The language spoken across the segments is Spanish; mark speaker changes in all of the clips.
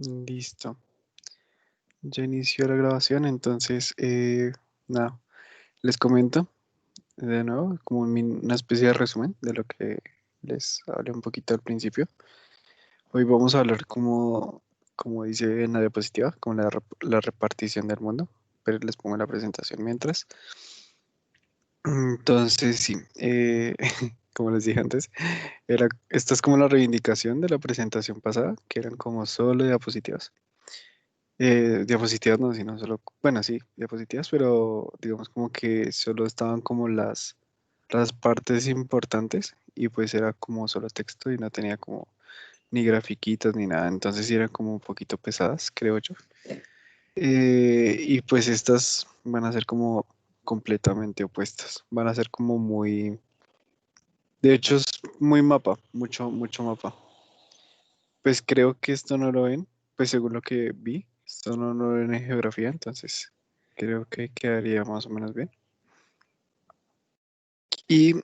Speaker 1: Listo. Ya inició la grabación, entonces, nada, les comento de nuevo como una especie de resumen de lo que les hablé un poquito al principio. Hoy vamos a hablar como dice en la diapositiva, como la repartición del mundo, pero les pongo la presentación mientras. Entonces, sí, como les dije antes, esta es como la reivindicación de la presentación pasada, que eran como solo diapositivas. Diapositivas no, sino solo, bueno, sí, diapositivas, pero digamos como que solo estaban como las partes importantes y pues era como solo texto y no tenía como ni grafiquitos ni nada, entonces sí eran como un poquito pesadas, creo yo. Y pues estas van a ser como completamente opuestas, van a ser como muy, de hecho es muy mapa, mucho, mucho mapa. Pues creo que esto no lo ven, pues según lo que vi, esto no lo ven en geografía, entonces creo que quedaría más o menos bien. Y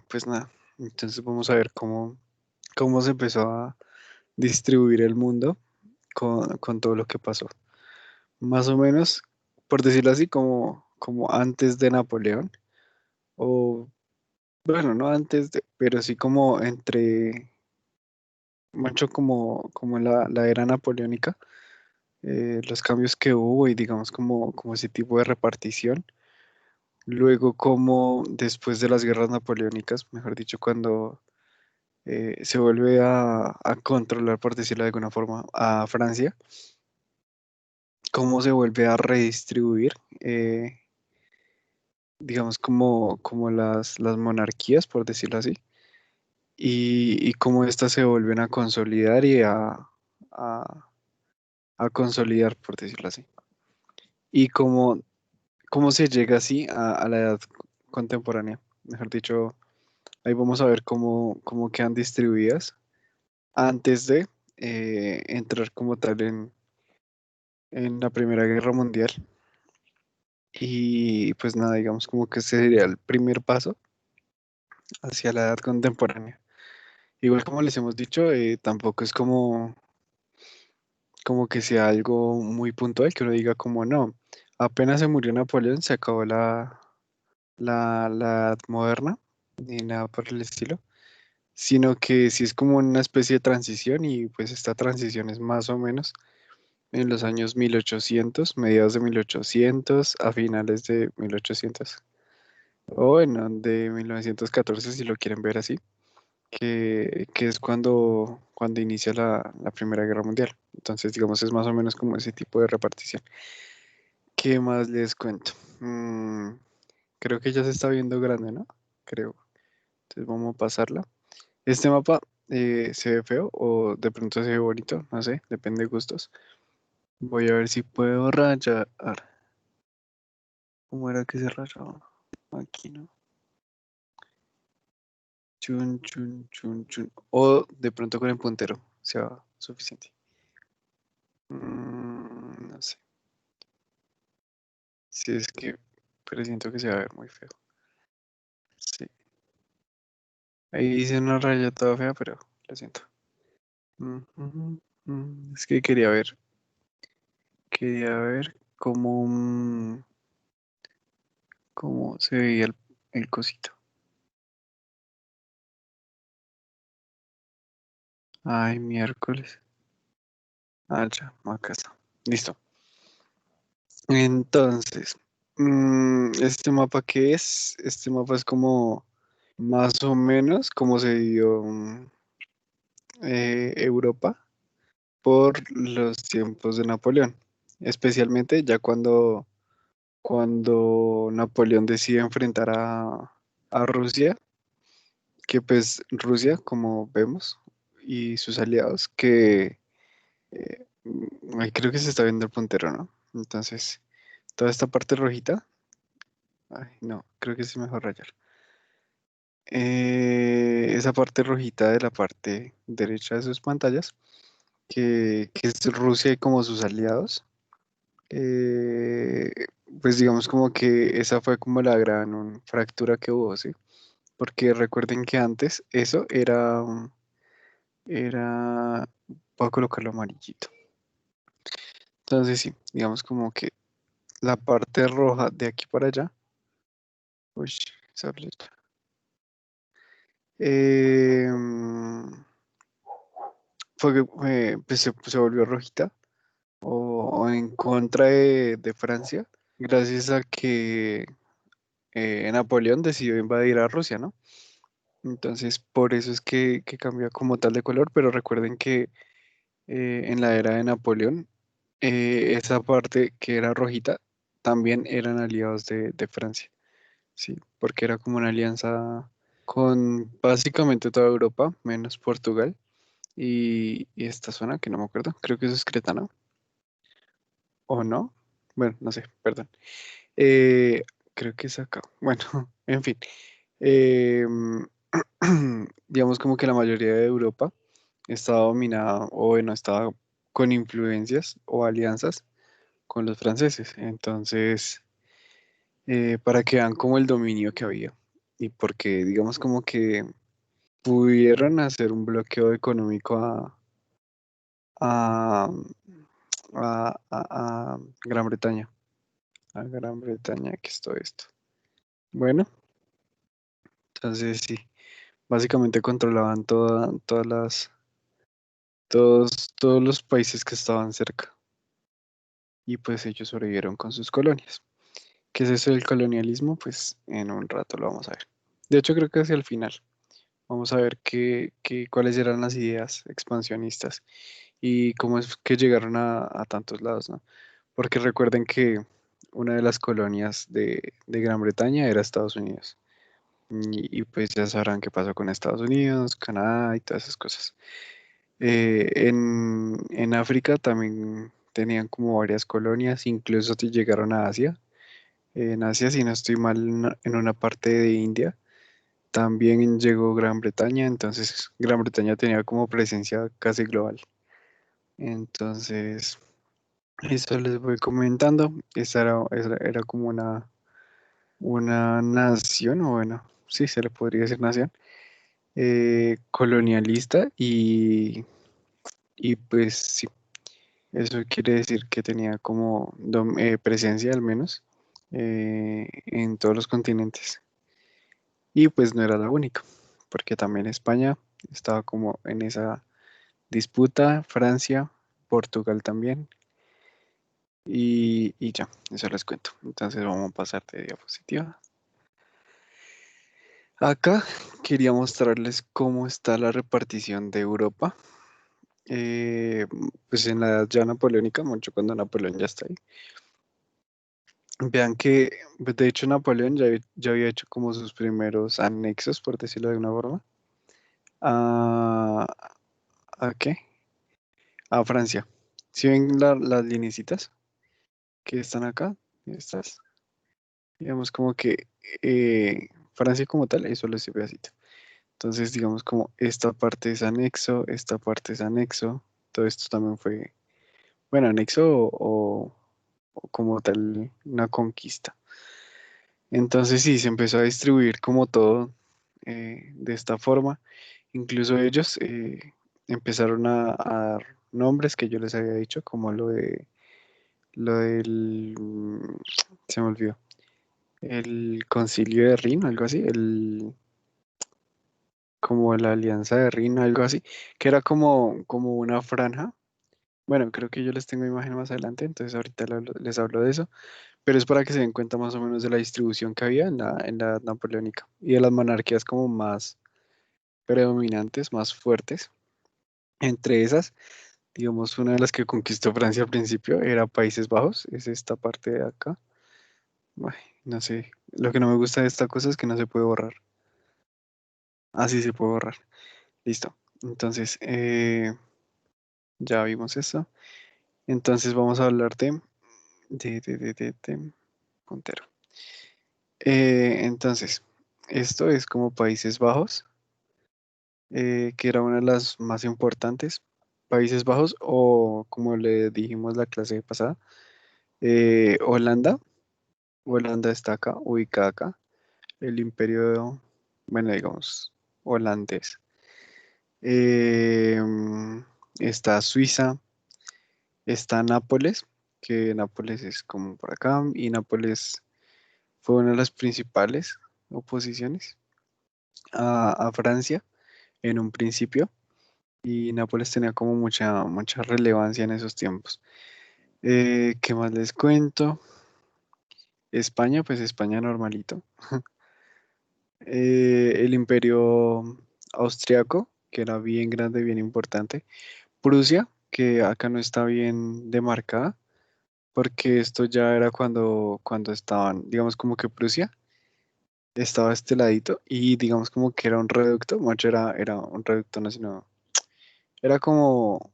Speaker 1: pues nada, entonces vamos a ver cómo se empezó a distribuir el mundo con todo lo que pasó. Más o menos, por decirlo así, como antes de Napoleón, o bueno, no antes de, pero sí como entre, mucho como la era napoleónica, los cambios que hubo y digamos como ese tipo de repartición. Luego como después de las guerras napoleónicas, mejor dicho, cuando se vuelve a controlar, por decirlo de alguna forma, a Francia, cómo se vuelve a redistribuir, digamos, como las monarquías, por decirlo así, y cómo éstas se vuelven a consolidar y a, a consolidar, por decirlo así. Y cómo se llega así a la edad contemporánea. Mejor dicho, ahí vamos a ver cómo quedan distribuidas antes de entrar como tal en la Primera Guerra Mundial. Y pues nada, digamos como que ese sería el primer paso hacia la edad contemporánea. Igual como les hemos dicho, tampoco es como que sea algo muy puntual, que uno diga como no, apenas se murió Napoleón, se acabó la edad moderna, ni nada por el estilo, sino que sí es como una especie de transición y pues esta transición es más o menos en los años 1800, mediados de 1800 a finales de 1800. O bueno, de 1914 si lo quieren ver así, que es cuando inicia la Primera Guerra Mundial. Entonces, digamos, es más o menos como ese tipo de repartición. ¿Qué más les cuento? Creo que ya se está viendo grande, ¿no? Creo. Entonces vamos a pasarla. Este mapa se ve feo o de pronto se ve bonito, no sé, depende de gustos. Voy a ver si puedo rayar. ¿Cómo era que se rayaba? Aquí, ¿no? Chun, chun, chun, chun. O de pronto con el puntero sea suficiente. No sé. Si es que, pero siento que se va a ver muy feo. Sí. Ahí hice una raya toda fea, pero lo siento. Ujú, Es que quería ver cómo se veía el cosito. Ay, miércoles. Ah, ya, acá está. Listo. Entonces, ¿este mapa qué es? Este mapa es como más o menos como se dio Europa por los tiempos de Napoleón, especialmente ya cuando Napoleón decide enfrentar a Rusia, que pues Rusia, como vemos, y sus aliados, que ahí creo que se está viendo el puntero, ¿no? Entonces, toda esta parte rojita, ay, no, creo que es mejor rayar. Esa parte rojita de la parte derecha de sus pantallas, que es Rusia y como sus aliados, eh, pues digamos como que esa fue como la gran fractura que hubo, ¿sí? Porque recuerden que antes eso era voy a colocarlo amarillito. Entonces sí, digamos como que la parte roja de aquí para allá. Uy, esa flecha. em, Fue que pues, se volvió rojita o en contra de Francia, gracias a que Napoleón decidió invadir a Rusia, ¿no? Entonces, por eso es que cambió como tal de color, pero recuerden que en la era de Napoleón, esa parte que era rojita también eran aliados de Francia, ¿sí? Porque era como una alianza con básicamente toda Europa, menos Portugal y esta zona que no me acuerdo, creo que eso es Creta, ¿no? ¿O no? Bueno, no sé, perdón. Eh, Creo que es acá. Bueno, en fin. Em, digamos como que la mayoría de Europa estaba dominada, o bueno, estaba con influencias o alianzas con los franceses. Entonces, para que vean como el dominio que había. Y porque, digamos como que pudieron hacer un bloqueo económico a, a Gran Bretaña. A Gran Bretaña, que es todo esto. Bueno, entonces sí, básicamente controlaban todos los países que estaban cerca y pues ellos sobrevivieron con sus colonias. ¿Qué es eso del colonialismo? Pues en un rato lo vamos a ver. De hecho, creo que hacia el final vamos a ver cuáles eran las ideas expansionistas y cómo es que llegaron a tantos lados, ¿no? Porque recuerden que una de las colonias de Gran Bretaña era Estados Unidos. Pues ya sabrán qué pasó con Estados Unidos, Canadá y todas esas cosas. En África también tenían como varias colonias, incluso llegaron a Asia. En Asia, si no estoy mal, en una parte de India también llegó Gran Bretaña, entonces Gran Bretaña tenía como presencia casi global. Entonces, eso les voy comentando. Esa era como una nación, o bueno, sí, se le podría decir nación colonialista y pues sí, eso quiere decir que tenía como presencia al menos en todos los continentes. Y pues no era la única, porque también España estaba como en esa disputa, Francia, Portugal también, y ya, eso les cuento. Entonces vamos a pasar de diapositiva. Acá quería mostrarles cómo está la repartición de Europa pues en la edad ya napoleónica, mucho cuando Napoleón ya está ahí. Vean que, pues, de hecho, Napoleón ya había hecho como sus primeros anexos, por decirlo de una forma. ¿A, a qué? A Francia. ¿Si ven las linecitas que están acá? Estas. Digamos como que Francia como tal es solo ese pedacito. Entonces, digamos como esta parte es anexo, esta parte es anexo. Todo esto también fue, bueno, anexo o como tal una conquista. Entonces sí, se empezó a distribuir como todo de esta forma. Incluso ellos empezaron a dar nombres que yo les había dicho, como lo del, se me olvidó, el Concilio de Rin, algo así, como la Alianza de Rin, algo así, que era como una franja. Bueno, creo que yo les tengo imagen más adelante, entonces ahorita les hablo de eso. Pero es para que se den cuenta más o menos de la distribución que había en la edad napoleónica y de las monarquías como más predominantes, más fuertes. Entre esas, digamos, una de las que conquistó Francia al principio era Países Bajos, es esta parte de acá. Ay, no sé, lo que no me gusta de esta cosa es que no se puede borrar. Ah, sí, se puede borrar. Listo. Entonces, ya vimos eso. Entonces vamos a hablar de puntero. Entonces, esto es como Países Bajos. Que era una de las más importantes, Países Bajos o como le dijimos la clase pasada, Holanda. Holanda está acá, ubicada acá, el imperio, bueno, digamos, holandés. está Suiza, está Nápoles, que Nápoles es como por acá, y Nápoles fue una de las principales oposiciones a Francia en un principio, y Nápoles tenía como mucha relevancia en esos tiempos. ¿Qué más les cuento? España, pues España normalito. El imperio austriaco, que era bien grande, bien importante. Prusia, que acá no está bien demarcada, porque esto ya era cuando estaban, digamos como que Prusia estaba a este ladito y digamos como que era un reducto, mucho era un reducto, no, sino, era como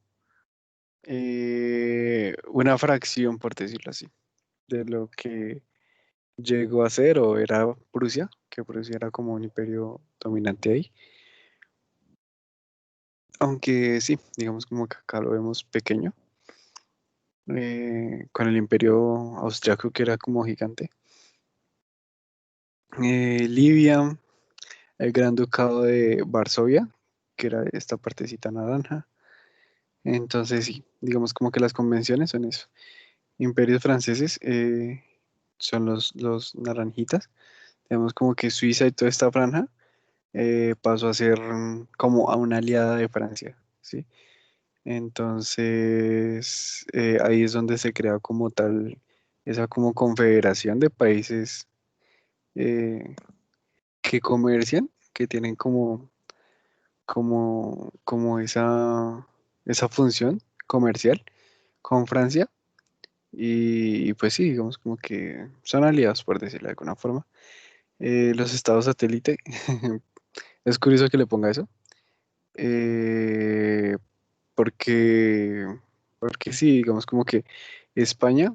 Speaker 1: una fracción, por decirlo así, de lo que llegó a ser o era Prusia, que Prusia era como un imperio dominante ahí. Aunque sí, digamos como que acá lo vemos pequeño, con el imperio austriaco que era como gigante. Libia, el Gran Ducado de Varsovia, que era esta partecita naranja. Entonces sí, digamos como que las convenciones son eso. Imperios franceses son los naranjitas. Digamos como que Suiza y toda esta franja pasó a ser como a una aliada de Francia, ¿sí? Entonces, ahí es donde se crea como tal esa como confederación de países eh, que comercian, que tienen como esa función comercial con Francia. Y pues sí, digamos como que son aliados, por decirlo de alguna forma. Los estados satélite, es curioso que le ponga eso, eh, porque, porque sí, digamos como que España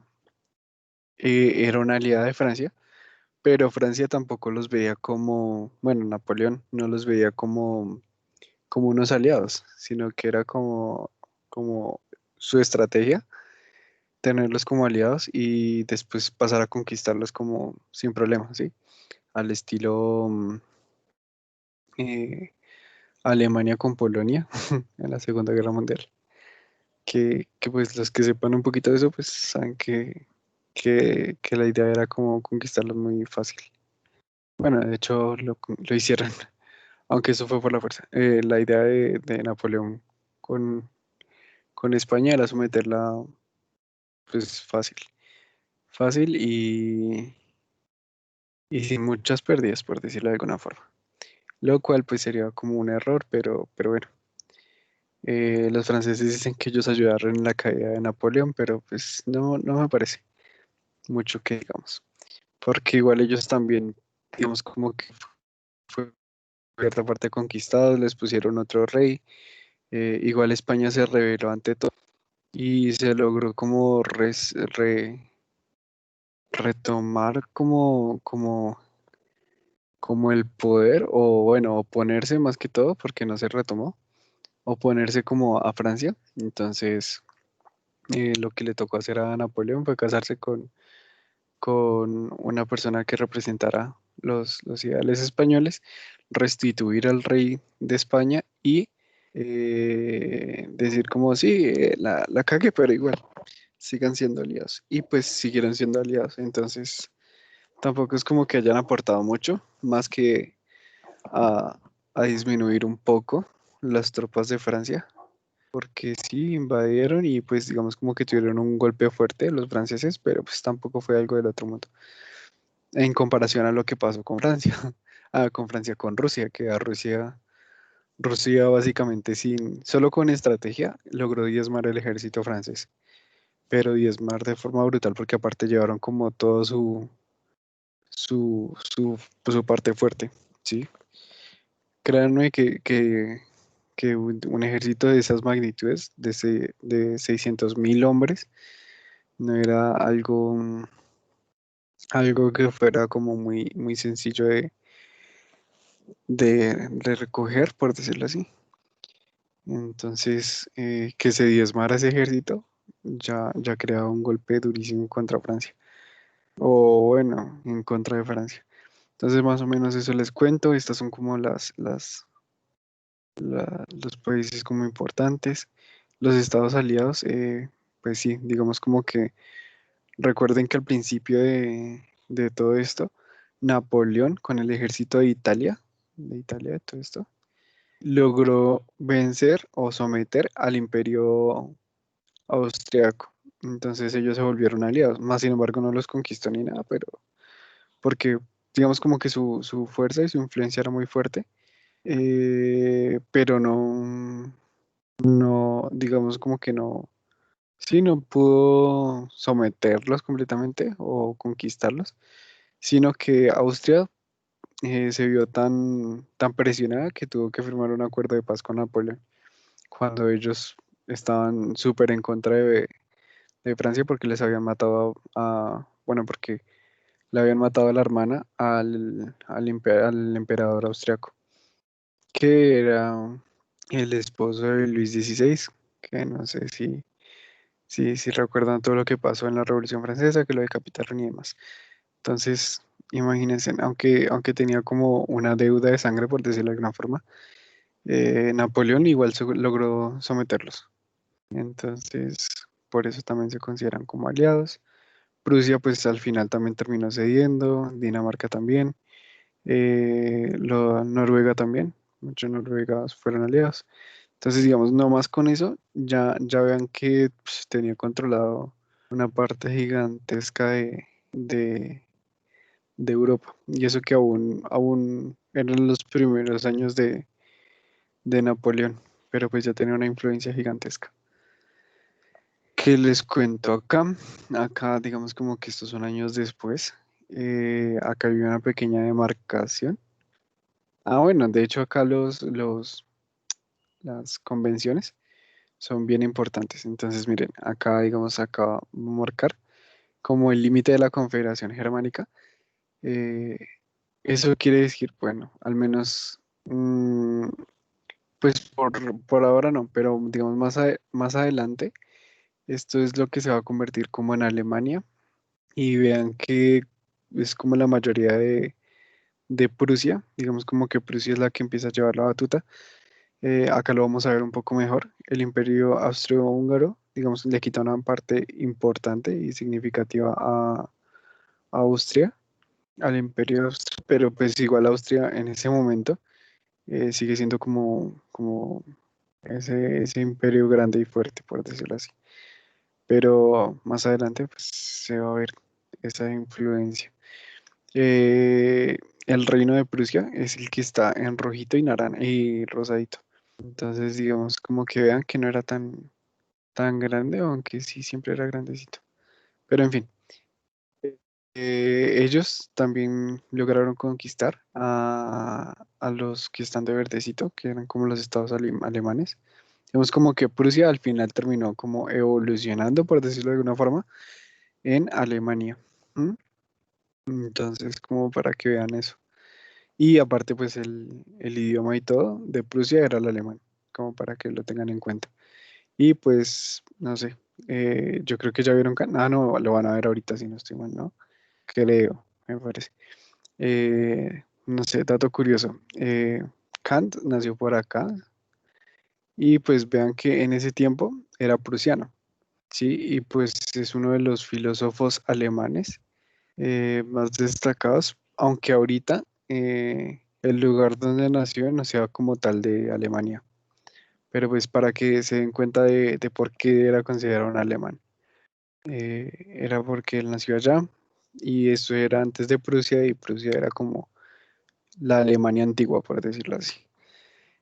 Speaker 1: era una aliada de Francia, pero Francia tampoco los veía como, bueno, Napoleón no los veía como unos aliados, sino que era como su estrategia, tenerlos como aliados y después pasar a conquistarlos como sin problema, ¿sí? Al estilo eh, Alemania con Polonia en la Segunda Guerra Mundial. Que pues los que sepan un poquito de eso, pues saben que la idea era como conquistarlos muy fácil. Bueno, de hecho lo hicieron, aunque eso fue por la fuerza. La idea de Napoleón con, con España era someterla pues fácil, fácil y sin muchas pérdidas, por decirlo de alguna forma. Lo cual pues sería como un error, pero bueno. Los franceses dicen que ellos ayudaron en la caída de Napoleón, pero pues no me parece mucho que digamos. Porque igual ellos también, digamos, como que fue cierta parte conquistados, les pusieron otro rey. Igual España se rebeló ante todo y se logró como retomar como el poder, o bueno, oponerse más que todo, porque no se retomó, oponerse como a Francia. Entonces, lo que le tocó hacer a Napoleón fue casarse con una persona que representara los ideales españoles, restituir al rey de España y decir como sí, la cagué, pero igual sigan siendo aliados. Y pues siguieron siendo aliados. Entonces tampoco es como que hayan aportado mucho, más que a, a disminuir un poco las tropas de Francia. Porque sí, invadieron y pues digamos como que tuvieron un golpe fuerte los franceses, pero pues tampoco fue algo del otro mundo en comparación a lo que pasó con Francia, con Francia, con Rusia, que a Rusia básicamente solo con estrategia logró diezmar el ejército francés, pero diezmar de forma brutal porque aparte llevaron como todo su parte fuerte, ¿sí? Créanme que un ejército de esas magnitudes, de 600.000 hombres, no era algo que fuera como muy sencillo de recoger, por decirlo así. Entonces, que se diezmara ese ejército ya creaba un golpe durísimo contra Francia, o bueno, en contra de Francia. Entonces, más o menos eso les cuento. Estas son como los países como importantes. los estados aliados, pues sí, digamos como que recuerden que al principio de todo esto, Napoleón con el ejército de Italia, de todo esto, logró vencer o someter al imperio austriaco. Entonces ellos se volvieron aliados, más sin embargo no los conquistó ni nada, pero porque digamos como que su fuerza y su influencia era muy fuerte, pero no, digamos como que no, sí, no pudo someterlos completamente o conquistarlos, sino que Austria se vio tan presionada que tuvo que firmar un acuerdo de paz con Napoleón, cuando ellos estaban súper en contra de Francia porque les habían matado bueno, porque le habían matado a la hermana al emperador austriaco, que era el esposo de Luis XVI, que no sé si recuerdan todo lo que pasó en la Revolución Francesa, que lo decapitaron y demás. Entonces, imagínense, aunque tenía como una deuda de sangre, por decirlo de alguna forma, Napoleón igual logró someterlos. Entonces, por eso también se consideran como aliados. Prusia, pues al final también terminó cediendo, Dinamarca también, Noruega también, muchos noruegas fueron aliados. Entonces, digamos, no más con eso, ya vean que pues, tenía controlado una parte gigantesca de, de Europa. Y eso que aún eran los primeros años de Napoleón, pero pues ya tenía una influencia gigantesca. ¿Qué les cuento acá? Acá, digamos como que estos son años después. Acá hay una pequeña demarcación. Bueno, de hecho acá las convenciones son bien importantes. Entonces, miren, acá, digamos, acá vamos a marcar como el límite de la Confederación Germánica. Eh, Eso quiere decir, bueno, al menos, pues por ahora no, pero digamos más adelante, esto es lo que se va a convertir como en Alemania. Y vean que es como la mayoría de Prusia, digamos como que Prusia es la que empieza a llevar la batuta. Acá lo vamos a ver un poco mejor. El imperio austrohúngaro, digamos, le quita una parte importante y significativa a Austria, al imperio austro, pero pues igual Austria en ese momento sigue siendo como ese imperio grande y fuerte, por decirlo así. Pero más adelante pues, se va a ver esa influencia. Eh, el reino de Prusia es el que está en rojito y naranja y rosadito. Entonces, digamos, como que vean que no era tan grande, aunque sí siempre era grandecito. Pero en fin, ellos también lograron conquistar a los que están de verdecito, que eran como los estados alemanes. Vemos como que Prusia al final terminó como evolucionando, por decirlo de alguna forma, en Alemania. ¿M? Entonces, como para que vean eso. Y aparte, pues el idioma y todo de Prusia era el alemán, como para que lo tengan en cuenta. Y pues, no sé, yo creo que ya vieron, no, lo van a ver ahorita si no estoy mal, ¿no? Creo, me parece. No sé, dato curioso. Kant nació por acá y pues vean que en ese tiempo era prusiano, ¿sí? Y pues es uno de los filósofos alemanes más destacados, aunque ahorita el lugar donde nació no sea como tal de Alemania, pero pues para que se den cuenta de por qué era considerado un alemán. Era porque él nació allá y eso era antes de Prusia y Prusia era como la Alemania antigua, por decirlo así.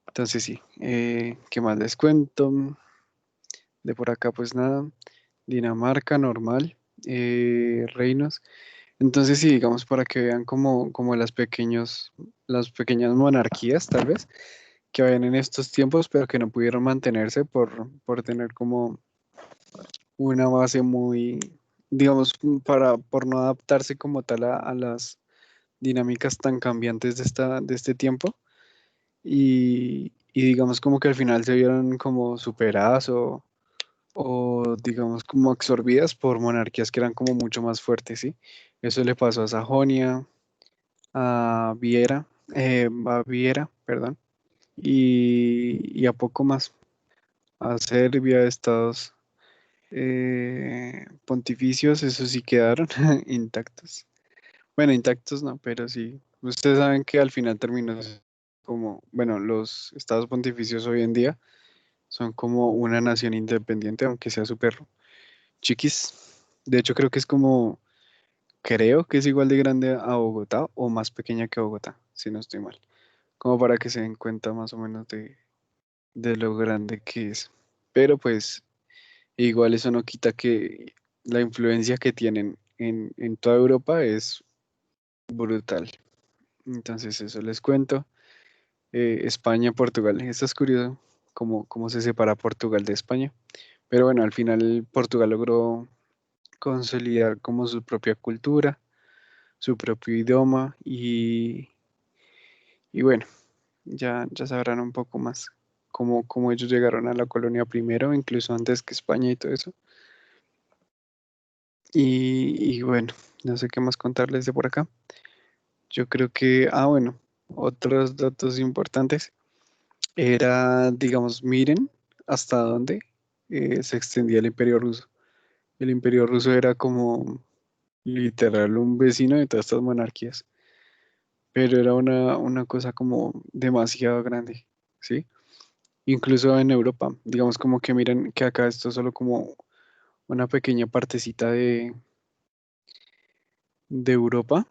Speaker 1: Entonces sí, ¿qué más les cuento? De por acá pues nada, Dinamarca normal, reinos. Entonces sí, digamos para que vean como las pequeñas monarquías tal vez que habían en estos tiempos, pero que no pudieron mantenerse por tener como una base muy, digamos, por no adaptarse como tal a las dinámicas tan cambiantes de este tiempo y digamos como que al final se vieron como superadas o digamos como absorbidas por monarquías que eran como mucho más fuertes, ¿sí? Eso le pasó a Sajonia, a Viera, perdón, y a poco más. a Serbia, estados pontificios, esos sí quedaron intactos. Bueno, intactos no, pero sí. Ustedes saben que al final terminó como, bueno, los estados pontificios hoy en día son como una nación independiente, aunque sea súper chiquis. De hecho, creo que es igual de grande a Bogotá o más pequeña que Bogotá, si no estoy mal. Como para que se den cuenta más o menos de lo grande que es. Pero pues igual eso no quita que la influencia que tienen en toda Europa es brutal. Entonces eso les cuento. España, Portugal. Esto es curioso, cómo se separa Portugal de España. Pero bueno, al final Portugal logró consolidar como su propia cultura, su propio idioma y bueno, ya sabrán un poco más cómo ellos llegaron a la colonia primero, incluso antes que España y todo eso. Y bueno, no sé qué más contarles de por acá. Yo creo que, bueno, otros datos importantes era, digamos, miren hasta dónde se extendía el Imperio Ruso. El Imperio Ruso era como literal un vecino de todas estas monarquías, pero era una cosa como demasiado grande, ¿sí? Incluso en Europa, digamos como que miren que acá esto es solo como una pequeña partecita de Europa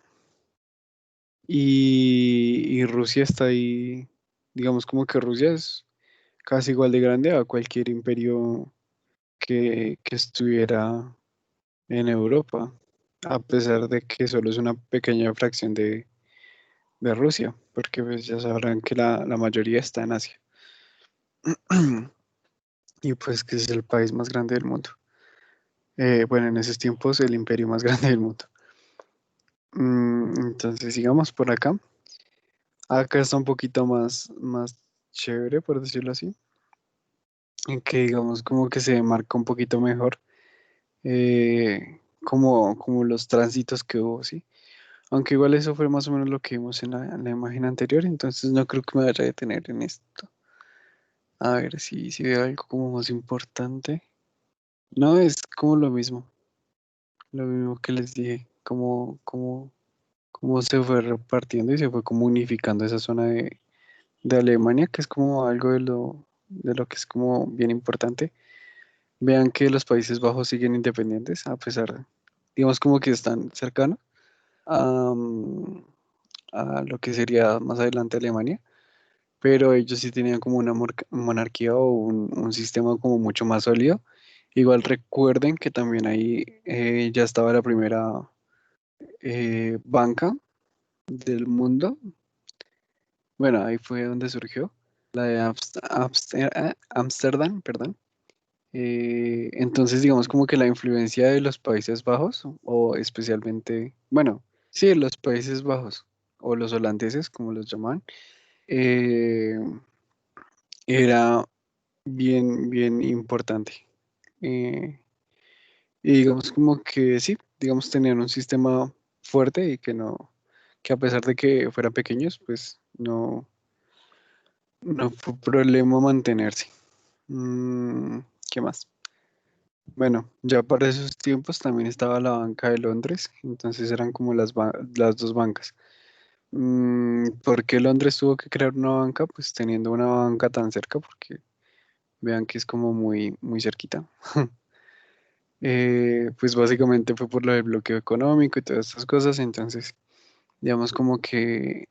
Speaker 1: y Rusia está ahí, digamos como que Rusia es casi igual de grande a cualquier imperio que estuviera en Europa, a pesar de que solo es una pequeña fracción de Rusia, porque pues ya sabrán que la mayoría está en Asia. Y pues que es el país más grande del mundo. Bueno, en esos tiempos el imperio más grande del mundo. Entonces sigamos por acá. Acá está un poquito más chévere, por decirlo así, en que digamos como que se marca un poquito mejor como los tránsitos que hubo, ¿sí? Aunque igual eso fue más o menos lo que vimos en la imagen anterior, entonces no creo que me vaya a detener en esto. A ver si veo algo como más importante. No, es como lo mismo que les dije, como se fue repartiendo y se fue como unificando esa zona de Alemania, que es como algo de lo que es como bien importante. Vean que los Países Bajos siguen independientes, a pesar, digamos como que están cercanos a, a lo que sería más adelante Alemania, pero ellos sí tenían como una monarquía o un sistema como mucho más sólido. Igual recuerden que también ahí ya estaba la primera banca del mundo. Bueno, ahí fue donde surgió, la de Ámsterdam, perdón. Entonces, digamos como que la influencia de los Países Bajos, o especialmente, bueno, sí, los Países Bajos, o los holandeses, como los llaman, eh, era bien importante. Eh, y digamos como que sí, digamos tenían un sistema fuerte y que a pesar de que fueran pequeños, pues no fue problema mantenerse. Mm, ¿Qué más? Bueno, ya para esos tiempos también estaba la banca de Londres, entonces eran como las dos bancas. ¿Por qué Londres tuvo que crear una banca? Pues teniendo una banca tan cerca, porque vean que es como muy cerquita. Pues básicamente fue por lo del bloqueo económico y todas estas cosas, entonces digamos como que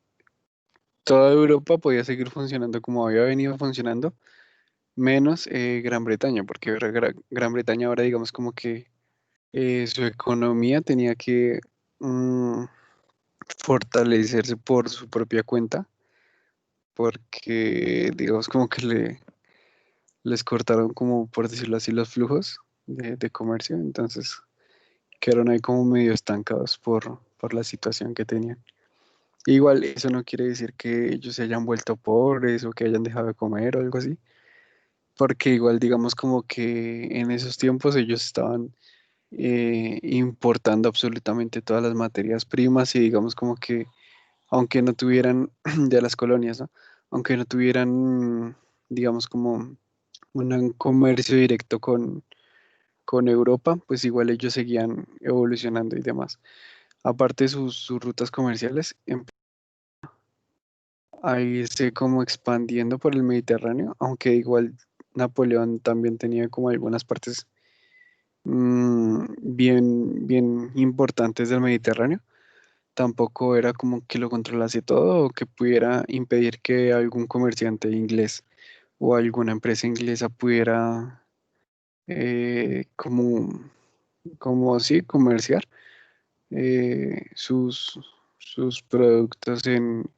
Speaker 1: toda Europa podía seguir funcionando como había venido funcionando, menos Gran Bretaña, porque ahora Gran Bretaña ahora digamos como que su economía tenía que mm, fortalecerse por su propia cuenta, porque digamos como que les cortaron como, por decirlo así, los flujos de comercio, entonces quedaron ahí como medio estancados por la situación que tenían. Igual eso no quiere decir que ellos se hayan vuelto pobres o que hayan dejado de comer o algo así, porque igual digamos como que en esos tiempos ellos estaban importando absolutamente todas las materias primas y digamos como que aunque no tuvieran de las colonias, ¿no? Aunque no tuvieran, digamos como un comercio directo con Europa, pues igual ellos seguían evolucionando y demás. Aparte de sus rutas comerciales, a irse como expandiendo por el Mediterráneo, aunque igual Napoleón también tenía como algunas partes bien importantes del Mediterráneo. Tampoco era como que lo controlase todo o que pudiera impedir que algún comerciante inglés o alguna empresa inglesa pudiera como sí, comerciar sus productos en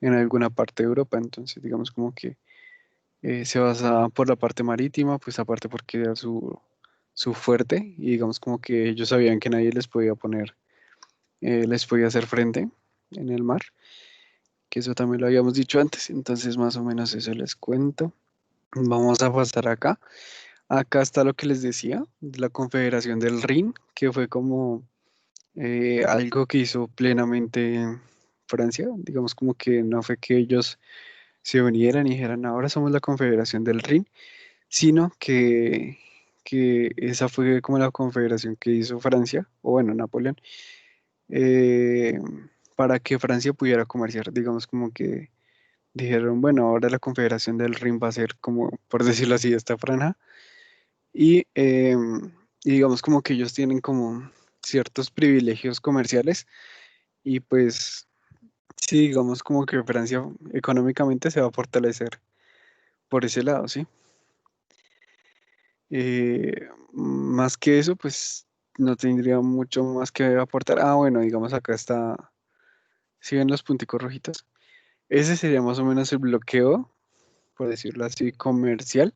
Speaker 1: alguna parte de Europa. Entonces, digamos como que se basaba por la parte marítima, pues aparte porque era su fuerte y digamos como que ellos sabían que nadie les podía les podía hacer frente en el mar, que eso también lo habíamos dicho antes, entonces más o menos eso les cuento. Vamos a pasar acá. Acá está lo que les decía, de la Confederación del Rin, que fue como algo que hizo plenamente Francia, digamos como que no fue que ellos se unieran y dijeran, ahora somos la Confederación del Rin, sino que esa fue como la confederación que hizo Francia, o bueno, Napoleón, eh, para que Francia pudiera comerciar, digamos como que dijeron, bueno, ahora la Confederación del Rin va a ser como, por decirlo así, esta franja, y, y digamos como que ellos tienen como ciertos privilegios comerciales, y pues sí, digamos como que Francia económicamente se va a fortalecer por ese lado, ¿sí? Más que eso, pues no tendría mucho más que aportar. Ah, bueno, digamos acá está, si ven los punticos rojitos, ese sería más o menos el bloqueo, por decirlo así, comercial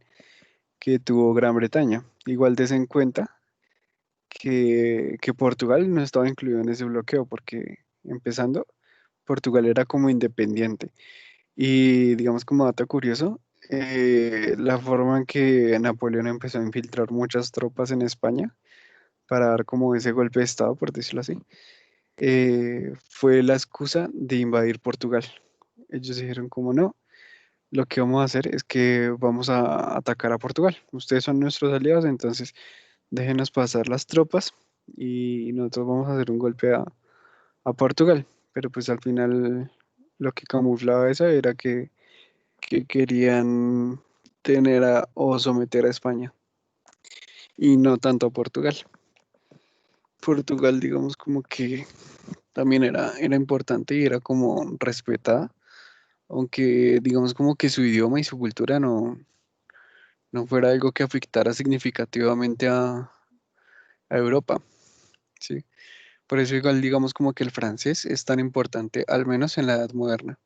Speaker 1: que tuvo Gran Bretaña. Igual des en cuenta que Portugal no estaba incluido en ese bloqueo porque empezando, Portugal era como independiente. Y digamos como dato curioso, la forma en que Napoleón empezó a infiltrar muchas tropas en España para dar como ese golpe de estado, por decirlo así, fue la excusa de invadir Portugal. Ellos dijeron como no, lo que vamos a hacer es que vamos a atacar a Portugal. Ustedes son nuestros aliados, entonces déjenos pasar las tropas y nosotros vamos a hacer un golpe a Portugal. Pero pues al final lo que camuflaba eso era que querían tener o someter a España y no tanto a Portugal. Portugal, digamos, como que también era importante y era como respetada, aunque digamos como que su idioma y su cultura no fuera algo que afectara significativamente a Europa, ¿sí? Por eso igual digamos como que el francés es tan importante, al menos en la edad moderna,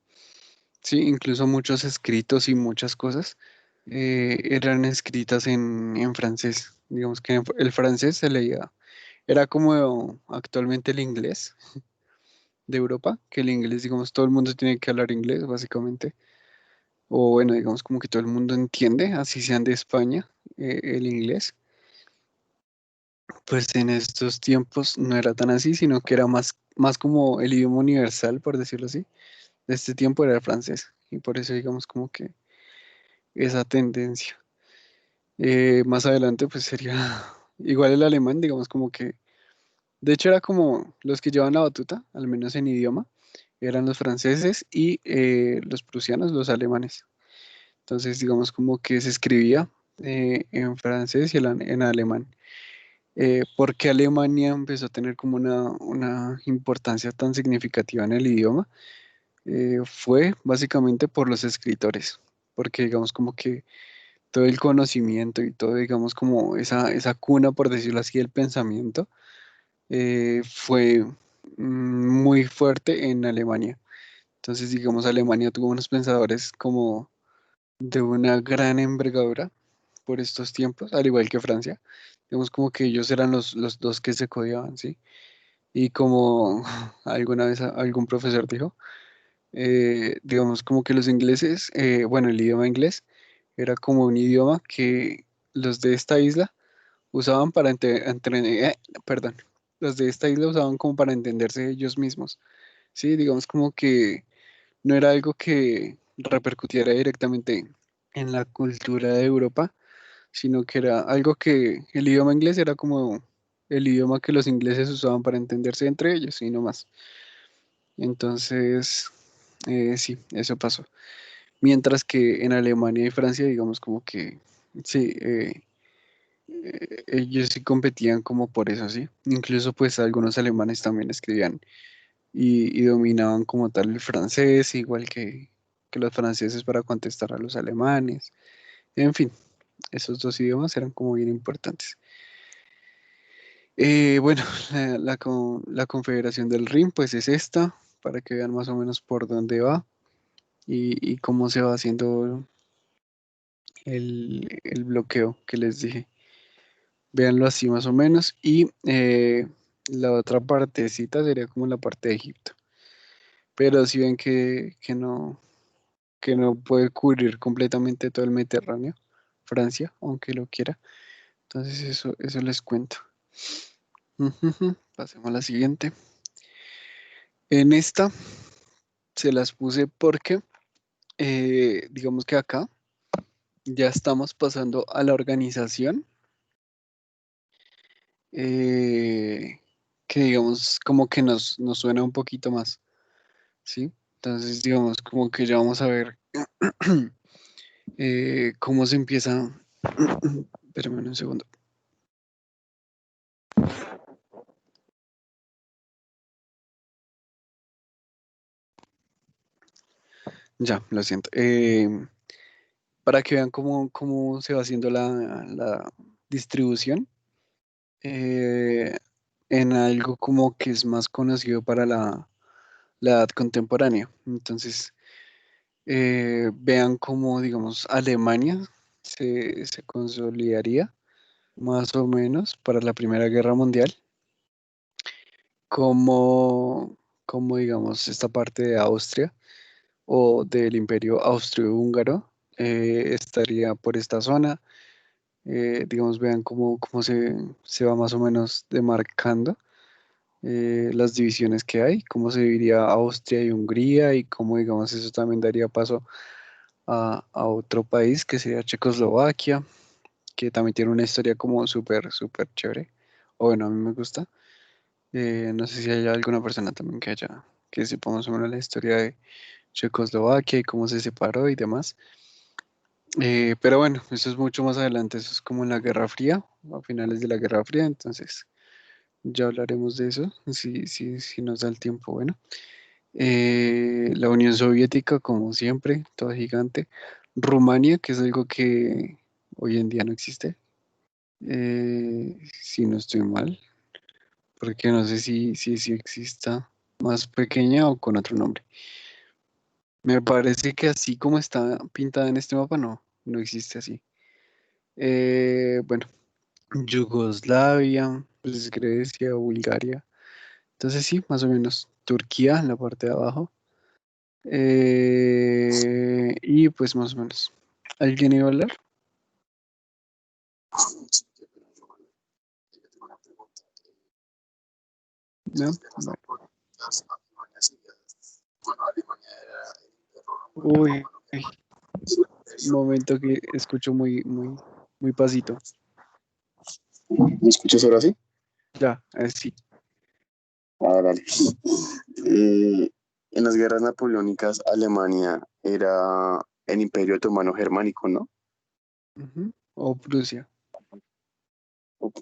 Speaker 1: ¿sí? Incluso muchos escritos y muchas cosas eran escritas en francés. Digamos que el francés se leía, era como actualmente el inglés de Europa, que el inglés, digamos, todo el mundo tiene que hablar inglés, básicamente. O bueno, digamos como que todo el mundo entiende, así sean de España, el inglés. Pues en estos tiempos no era tan así, sino que era más como el idioma universal, por decirlo así. De este tiempo era el francés. Y por eso digamos como que esa tendencia. Más adelante pues sería igual el alemán, digamos como que, de hecho era como los que llevan la batuta, al menos en idioma, eran los franceses y los prusianos, los alemanes. Entonces, digamos como que se escribía en francés y en alemán. ¿Por qué Alemania empezó a tener como una importancia tan significativa en el idioma? Fue básicamente por los escritores, porque digamos como que todo el conocimiento y todo, digamos como esa cuna, por decirlo así, del pensamiento, fue muy fuerte en Alemania. Entonces, digamos, Alemania tuvo unos pensadores como de una gran envergadura por estos tiempos, al igual que Francia. Digamos como que ellos eran los dos que se codiaban, ¿sí? Y como alguna vez algún profesor dijo, digamos como que los ingleses, bueno, el idioma inglés era como un idioma que los de esta isla usaban para perdón, los de esta isla usaban como para entenderse ellos mismos, ¿sí? Digamos como que no era algo que repercutiera directamente en la cultura de Europa, sino que era algo que el idioma inglés era como el idioma que los ingleses usaban para entenderse entre ellos y no más. Entonces, sí, eso pasó. Mientras que en Alemania y Francia, digamos como que sí, ellos sí competían como por eso, sí. Incluso pues algunos alemanes también escribían y dominaban como tal el francés, igual que los franceses para contestar a los alemanes. En fin, esos dos idiomas eran como bien importantes. Bueno, la Confederación del Rin pues es esta, para que vean más o menos por dónde va y cómo se va haciendo el bloqueo que les dije. Véanlo así más o menos. Y la otra partecita sería como la parte de Egipto. Pero si ven que no puede cubrir completamente todo el Mediterráneo, Francia, aunque lo quiera. Entonces eso les cuento. Ujujú. Pasemos a la siguiente. En esta se las puse porque digamos que acá ya estamos pasando a la organización que digamos como que nos suena un poquito más, ¿sí? Entonces digamos como que ya vamos a ver cómo se empieza. Espérame un segundo. Ya, lo siento. Para que vean cómo se va haciendo la distribución eh, en algo como que es más conocido para la edad contemporánea. Entonces, vean cómo, digamos, Alemania se consolidaría más o menos para la Primera Guerra Mundial, como, como digamos, esta parte de Austria o del Imperio Austrohúngaro estaría por esta zona. Digamos, vean cómo se va más o menos demarcando las divisiones que hay, cómo se dividiría Austria y Hungría y cómo, digamos, eso también daría paso a otro país que sería Checoslovaquia, que también tiene una historia como súper, súper chévere. O bueno, a mí me gusta. No sé si hay alguna persona también que sepa más o menos la historia de Checoslovaquia y cómo se separó y demás. Pero bueno, eso es mucho más adelante, eso es como en la Guerra Fría, a finales de la Guerra Fría, entonces ya hablaremos de eso, si nos da el tiempo. Bueno, la Unión Soviética, como siempre, toda gigante. Rumania, que es algo que hoy en día no existe, si no estoy mal, porque no sé si exista más pequeña o con otro nombre. Me parece que así como está pintada en este mapa, no existe así. Bueno, Yugoslavia, pues Grecia, Bulgaria. Entonces sí, más o menos Turquía en la parte de abajo. Y pues más o menos. ¿Alguien iba a hablar? No. Bueno. Uy, un momento que escucho muy pasito.
Speaker 2: ¿Me escuchas ahora sí?
Speaker 1: Ya, sí.
Speaker 2: Ah, dale. Eh, en las guerras napoleónicas, Alemania era el Imperio Otomano Germánico, ¿no?
Speaker 1: Ujú. O Prusia.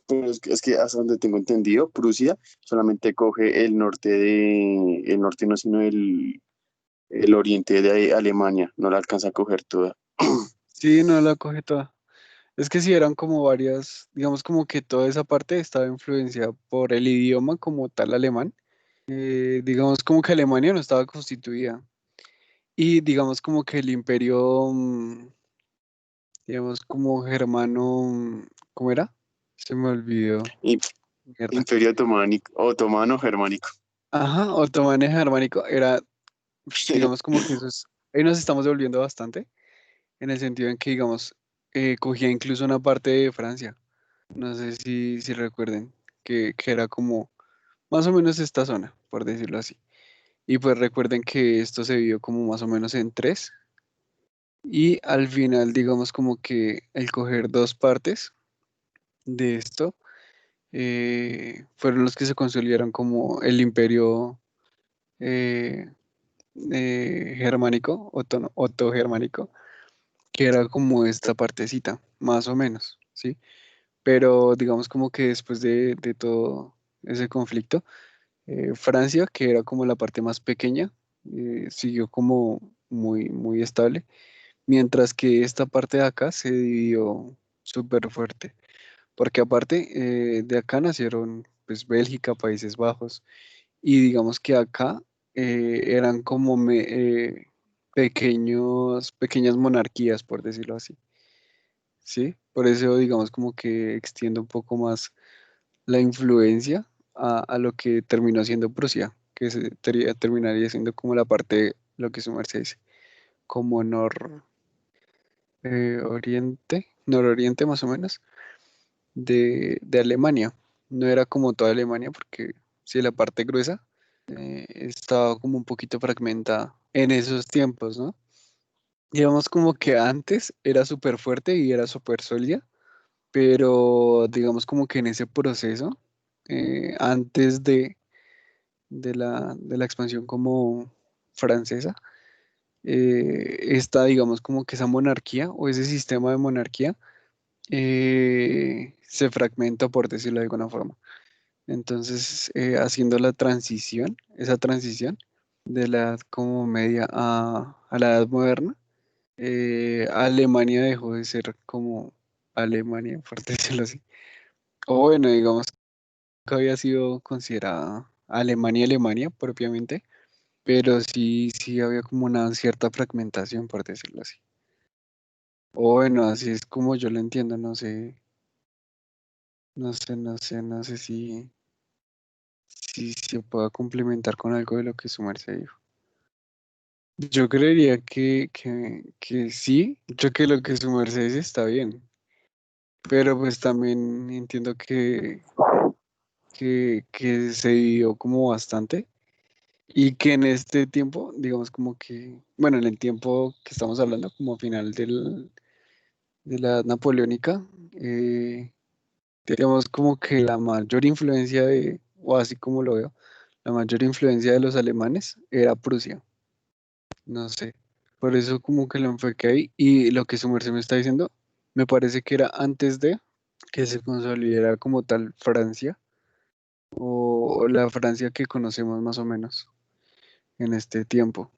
Speaker 2: Pero es que hasta donde tengo entendido, Prusia solamente coge el norte no, sino el oriente de Alemania, no la alcanza a coger toda.
Speaker 1: Sí, no la coge toda. Es que sí eran como varias, digamos como que toda esa parte estaba influenciada por el idioma como tal alemán. Digamos como que Alemania no estaba constituida. Y digamos como que el imperio, digamos como germano, ¿cómo era? Se me olvidó.
Speaker 2: I-
Speaker 1: Mierda.
Speaker 2: Imperio Otomano Germánico.
Speaker 1: Ajá, otomano y germánico era, digamos como que eso es, ahí nos estamos devolviendo bastante, en el sentido en que, digamos, cogía incluso una parte de Francia. No sé si recuerden, que era como más o menos esta zona, por decirlo así. Y pues recuerden que esto se vio como más o menos en tres. Y al final, digamos como que el coger dos partes de esto fueron los que se consolidaron como el imperio eh, germánico, otogermánico, que era como esta partecita, más o menos, ¿sí? Pero digamos como que después de todo ese conflicto, Francia, que era como la parte más pequeña, siguió como muy, muy estable, mientras que esta parte de acá se dividió súper fuerte, porque aparte de acá nacieron pues Bélgica, Países Bajos, y digamos que acá eran como pequeñas monarquías, por decirlo así, ¿sí? Por eso digamos como que extiende un poco más la influencia a lo que terminó siendo Prusia, que terminaría siendo como la parte, lo que su merced dice, como nororiente más o menos, de Alemania. No era como toda Alemania, porque sí, la parte gruesa estaba como un poquito fragmentada en esos tiempos, ¿no? Digamos como que antes era súper fuerte y era súper sólida, pero digamos como que en ese proceso, antes de la expansión como francesa, está, digamos, como que esa monarquía o ese sistema de monarquía se fragmenta, por decirlo de alguna forma. Entonces, haciendo esa transición de la edad como media a la edad moderna, Alemania dejó de ser como Alemania, por decirlo así. O bueno, digamos que había sido considerada Alemania, Alemania propiamente, pero sí, sí había como una cierta fragmentación, por decirlo así. O bueno, así es como yo lo entiendo, no sé, no sé si se pueda complementar con algo de lo que su merced dijo. Yo creería que sí, yo que lo que su merced dice está bien, pero pues también entiendo que se dividió como bastante y que en este tiempo, digamos como que, bueno, en el tiempo que estamos hablando, como a final de la edad napoleónica, digamos como que la mayor influencia o así como lo veo, la mayor influencia de los alemanes era Prusia, no sé. Por eso como que lo enfoqué ahí y lo que su merced me está diciendo, me parece que era antes de que se consolidara como tal Francia o la Francia que conocemos más o menos en este tiempo.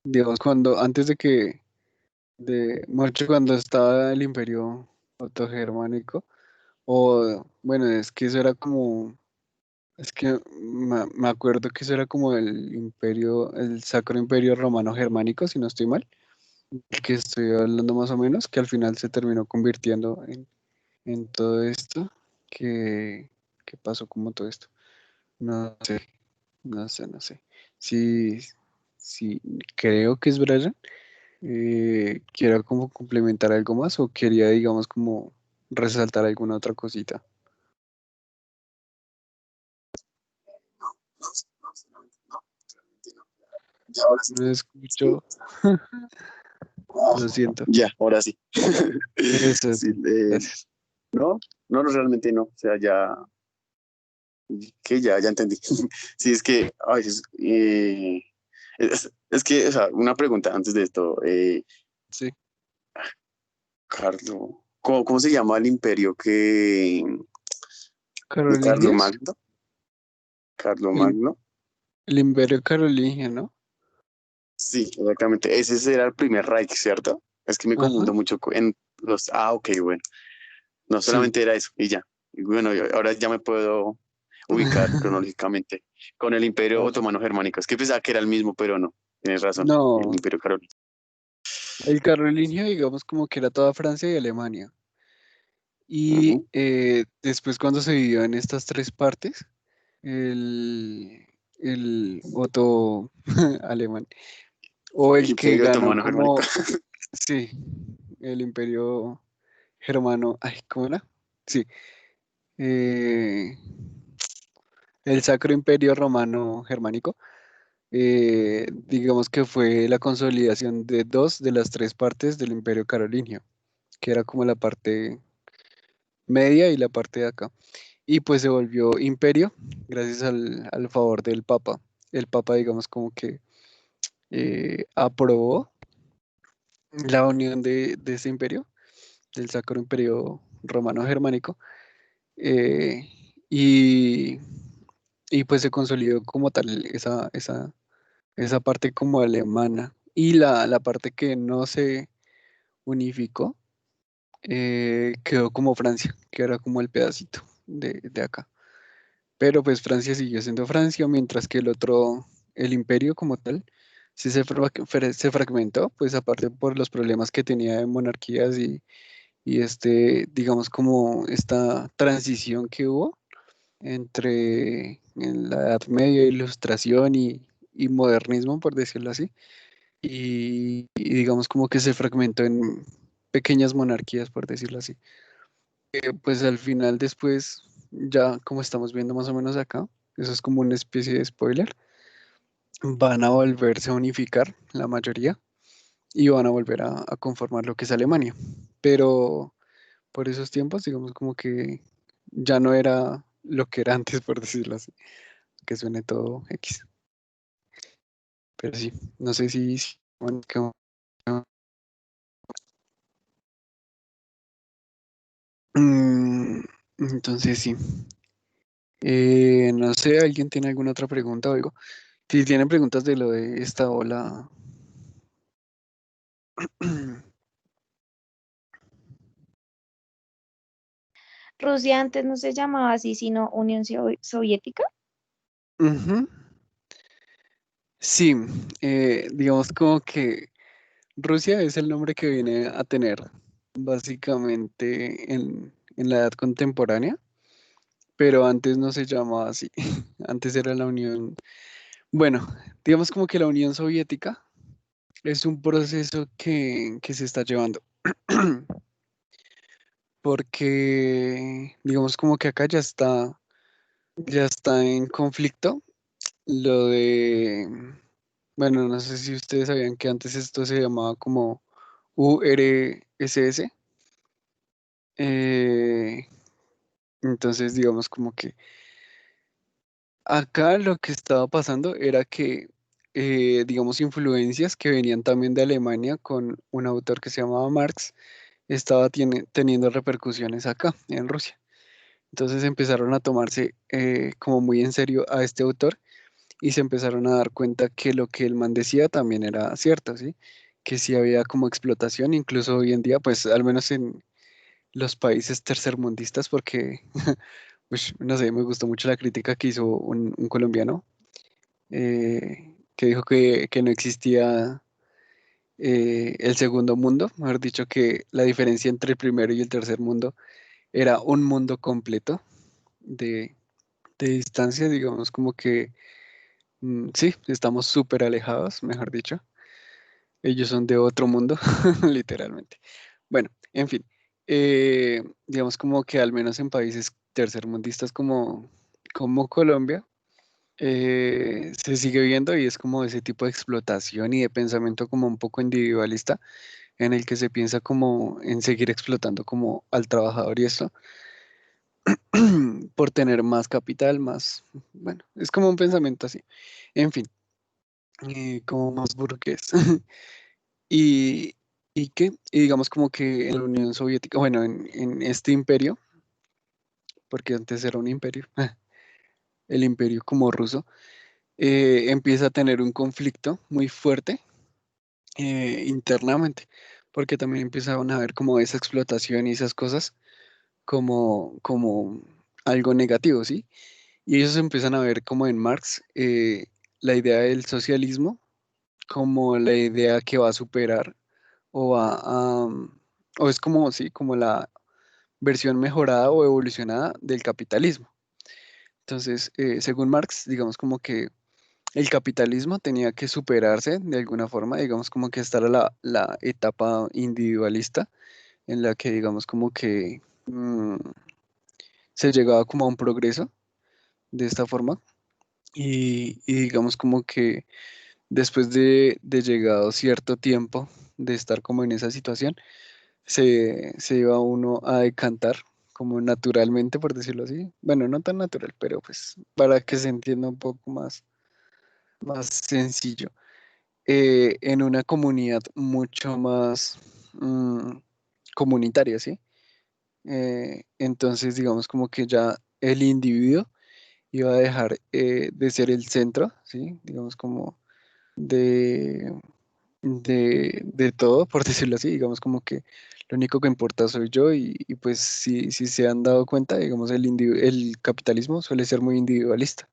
Speaker 1: Digamos, antes mucho cuando estaba el imperio otogermánico, o bueno, es que eso era como, es que me acuerdo que eso era como el Sacro Imperio Romano Germánico, si no estoy mal, el que estoy hablando más o menos, que al final se terminó convirtiendo en todo esto, que pasó como todo esto. No sé, no sé. Sí, sí, creo que es Brian. ¿Quiero como complementar algo más o quería, digamos, como resaltar alguna otra cosita?
Speaker 2: Ya, ahora sí.
Speaker 1: No escucho, lo siento.
Speaker 2: Ya, ahora sí.
Speaker 1: Eso,
Speaker 2: Sí,
Speaker 1: sí, gracias.
Speaker 2: no, no, no, realmente no. O sea, ya entendí. Sí, es que a veces, es que, o sea, una pregunta antes de esto,
Speaker 1: Sí,
Speaker 2: Carlos, ¿cómo se llama el imperio de
Speaker 1: carolingios,
Speaker 2: Carlomagno?
Speaker 1: el imperio carolingio, ¿no?
Speaker 2: Sí, exactamente. Ese era el primer Reich, ¿cierto? Es que me
Speaker 1: Ajá,
Speaker 2: confundo mucho en los... Ah, ok, bueno. No
Speaker 1: sí.
Speaker 2: solamente era eso y ya. Y bueno, ahora ya me puedo ubicar cronológicamente con el Imperio
Speaker 1: Ah,
Speaker 2: Otomano Germánico. Es que pensaba que era el mismo, pero no. Tienes razón. El
Speaker 1: no,
Speaker 2: Imperio Carolingio.
Speaker 1: el carolingio, digamos, como que era toda Francia y Alemania. Y
Speaker 2: Ujú.
Speaker 1: después cuando se dividió en estas tres partes, el Otto alemán, o el que
Speaker 2: Imperio
Speaker 1: ganó
Speaker 2: Otomano Germánico.
Speaker 1: como, sí, el imperio germano, ay, ¿cómo era? Sí, eh, el Sacro Imperio Romano Germánico, digamos que fue la consolidación de dos de las tres partes del Imperio Carolingio, que era como la parte media y la parte de acá. Y pues se volvió imperio gracias al favor del Papa. El Papa, digamos, como que aprobó la unión de ese imperio, del Sacro Imperio Romano Germánico, eh, y, y pues se consolidó como tal esa parte como alemana. Y la parte que no se unificó quedó como Francia, que era como el pedacito de acá. Pero pues Francia siguió siendo Francia, mientras que el otro, el imperio como tal, sí se fragmentó, pues aparte por los problemas que tenía de monarquías y digamos como esta transición que hubo entre en la Edad Media, Ilustración y modernismo, por decirlo así, y digamos como que se fragmentó en pequeñas monarquías, por decirlo así. Pues al final después, ya como estamos viendo más o menos acá, eso es como una especie de spoiler, van a volverse a unificar la mayoría y van a volver a conformar lo que es Alemania. Pero por esos tiempos, digamos como que ya no era lo que era antes, por decirlo así, que suene todo X. Pero sí, no sé si bueno, Mm, entonces sí. No sé, ¿alguien tiene alguna otra pregunta o algo? Si tienen preguntas de lo de esta ola.
Speaker 3: Rusia antes no se llamaba así, sino Unión Soviética.
Speaker 1: Ujú. Sí, digamos como que Rusia es el nombre que viene a tener básicamente en la edad contemporánea, pero antes no se llamaba así. Antes era la Unión. Bueno, digamos como que la Unión Soviética es un proceso que se está llevando. Porque digamos como que acá ya está en conflicto lo de, bueno, no sé si ustedes sabían que antes esto se llamaba como URSS. eh, entonces digamos como que acá lo que estaba pasando era que, digamos, influencias que venían también de Alemania con un autor que se llamaba Marx, estaba teniendo repercusiones acá en Rusia. Entonces empezaron a tomarse como muy en serio a este autor y se empezaron a dar cuenta que lo que el man decía también era cierto, ¿sí? Que sí había como explotación, incluso hoy en día, pues al menos en los países tercermundistas, porque, pues, no sé, me gustó mucho la crítica que hizo un colombiano, que dijo que no existía el segundo mundo, mejor dicho, que la diferencia entre el primero y el tercer mundo era un mundo completo de, de distancia, digamos, como que sí, estamos súper alejados, mejor dicho. Ellos son de otro mundo, literalmente. Bueno, en fin, digamos como que al menos en países tercermundistas como Colombia, se sigue viendo y es como ese tipo de explotación y de pensamiento como un poco individualista en el que se piensa como en seguir explotando como al trabajador y esto por tener más capital, más, bueno, es como un pensamiento así. En fin, como más burgués. Y, y digamos como que en la Unión Soviética, bueno, en este imperio, porque antes era un imperio, el imperio como ruso, empieza a tener un conflicto muy fuerte internamente, porque también empezaban a ver como esa explotación y esas cosas como algo negativo, ¿sí? Y ellos empiezan a ver como en Marx la idea del socialismo como la idea que va a superar o va a, o es como, sí, como la versión mejorada o evolucionada del capitalismo. Entonces, según Marx, digamos como que el capitalismo tenía que superarse de alguna forma, digamos como que estar a la etapa individualista en la que digamos como que se llegaba como a un progreso de esta forma y digamos como que después de llegado cierto tiempo de estar como en esa situación, se iba uno a decantar como naturalmente, por decirlo así. Bueno, no tan natural, pero pues para que se entienda un poco más sencillo, en una comunidad mucho más comunitaria, ¿sí? Entonces, digamos como que ya el individuo iba a dejar de ser el centro, ¿sí? Digamos como de, de todo, por decirlo así, digamos como que lo único que importa soy yo y pues si se han dado cuenta, digamos, el capitalismo suele ser muy individualista.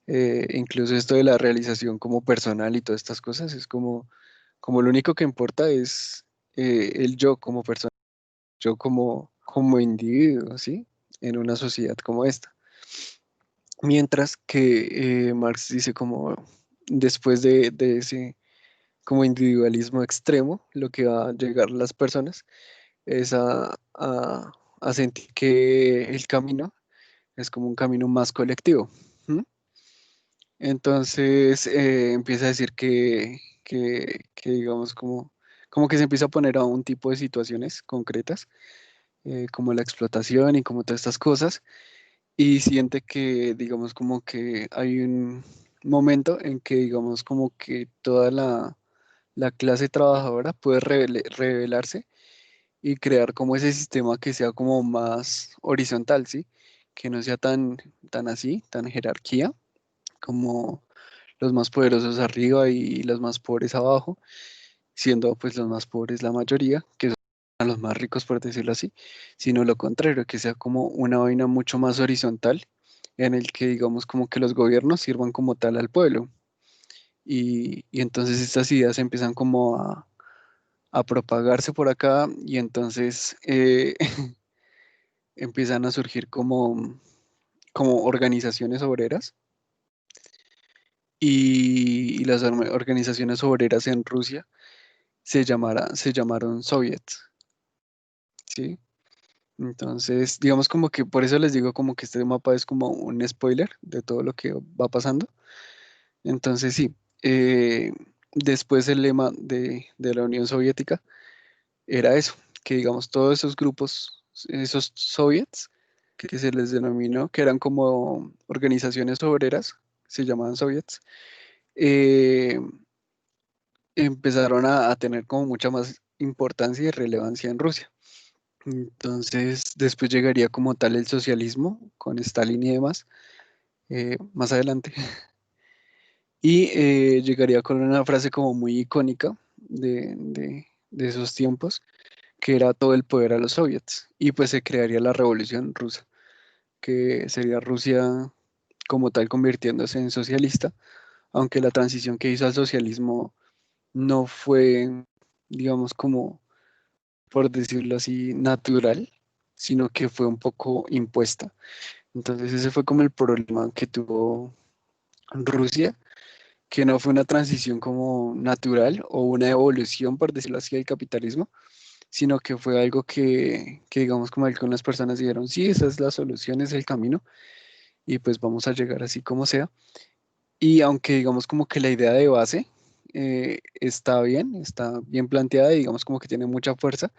Speaker 1: Incluso esto de la realización como personal y todas estas cosas es como lo único que importa es el yo como persona, yo como individuo, ¿sí? En una sociedad como esta. Mientras que Marx dice como después de ese como individualismo extremo, lo que va a llegar las personas es a sentir que el camino es como un camino más colectivo. ¿M? Entonces empieza a decir que digamos, como que se empieza a poner a un tipo de situaciones concretas, como la explotación y como todas estas cosas, y siente que, digamos, como que hay un momento en que, digamos, como que toda la clase trabajadora puede rebelarse y crear como ese sistema que sea como más horizontal, ¿sí? Que no sea tan así, tan jerarquía, como los más poderosos arriba y los más pobres abajo, siendo pues los más pobres la mayoría, que son a los más ricos por decirlo así, sino lo contrario, que sea como una vaina mucho más horizontal en el que digamos como que los gobiernos sirvan como tal al pueblo. Y entonces estas ideas empiezan como a propagarse por acá y entonces empiezan a surgir como organizaciones obreras y las organizaciones obreras en Rusia se llamaron soviets, ¿sí? Entonces, digamos como que por eso les digo como que este mapa es como un spoiler de todo lo que va pasando. Entonces, sí, eh, después el lema de la Unión Soviética era eso, que digamos todos esos grupos, esos soviets, que se les denominó, que eran como organizaciones obreras, se llamaban soviets, eh, empezaron a tener como mucha más importancia y relevancia en Rusia. Entonces, después llegaría como tal el socialismo con Stalin y demás, más adelante. Y llegaría con una frase como muy icónica de esos tiempos, que era todo el poder a los soviets. Y pues se crearía la revolución rusa, que sería Rusia como tal convirtiéndose en socialista, aunque la transición que hizo al socialismo no fue, digamos, como, por decirlo así, natural, sino que fue un poco impuesta. Entonces ese fue como el problema que tuvo Rusia, que no fue una transición como natural o una evolución, por decirlo así, del capitalismo, sino que fue algo que digamos como algunas personas dijeron, sí, esa es la solución, es el camino, y pues vamos a llegar así como sea. Y aunque digamos como que la idea de base está bien planteada y digamos como que tiene mucha fuerza,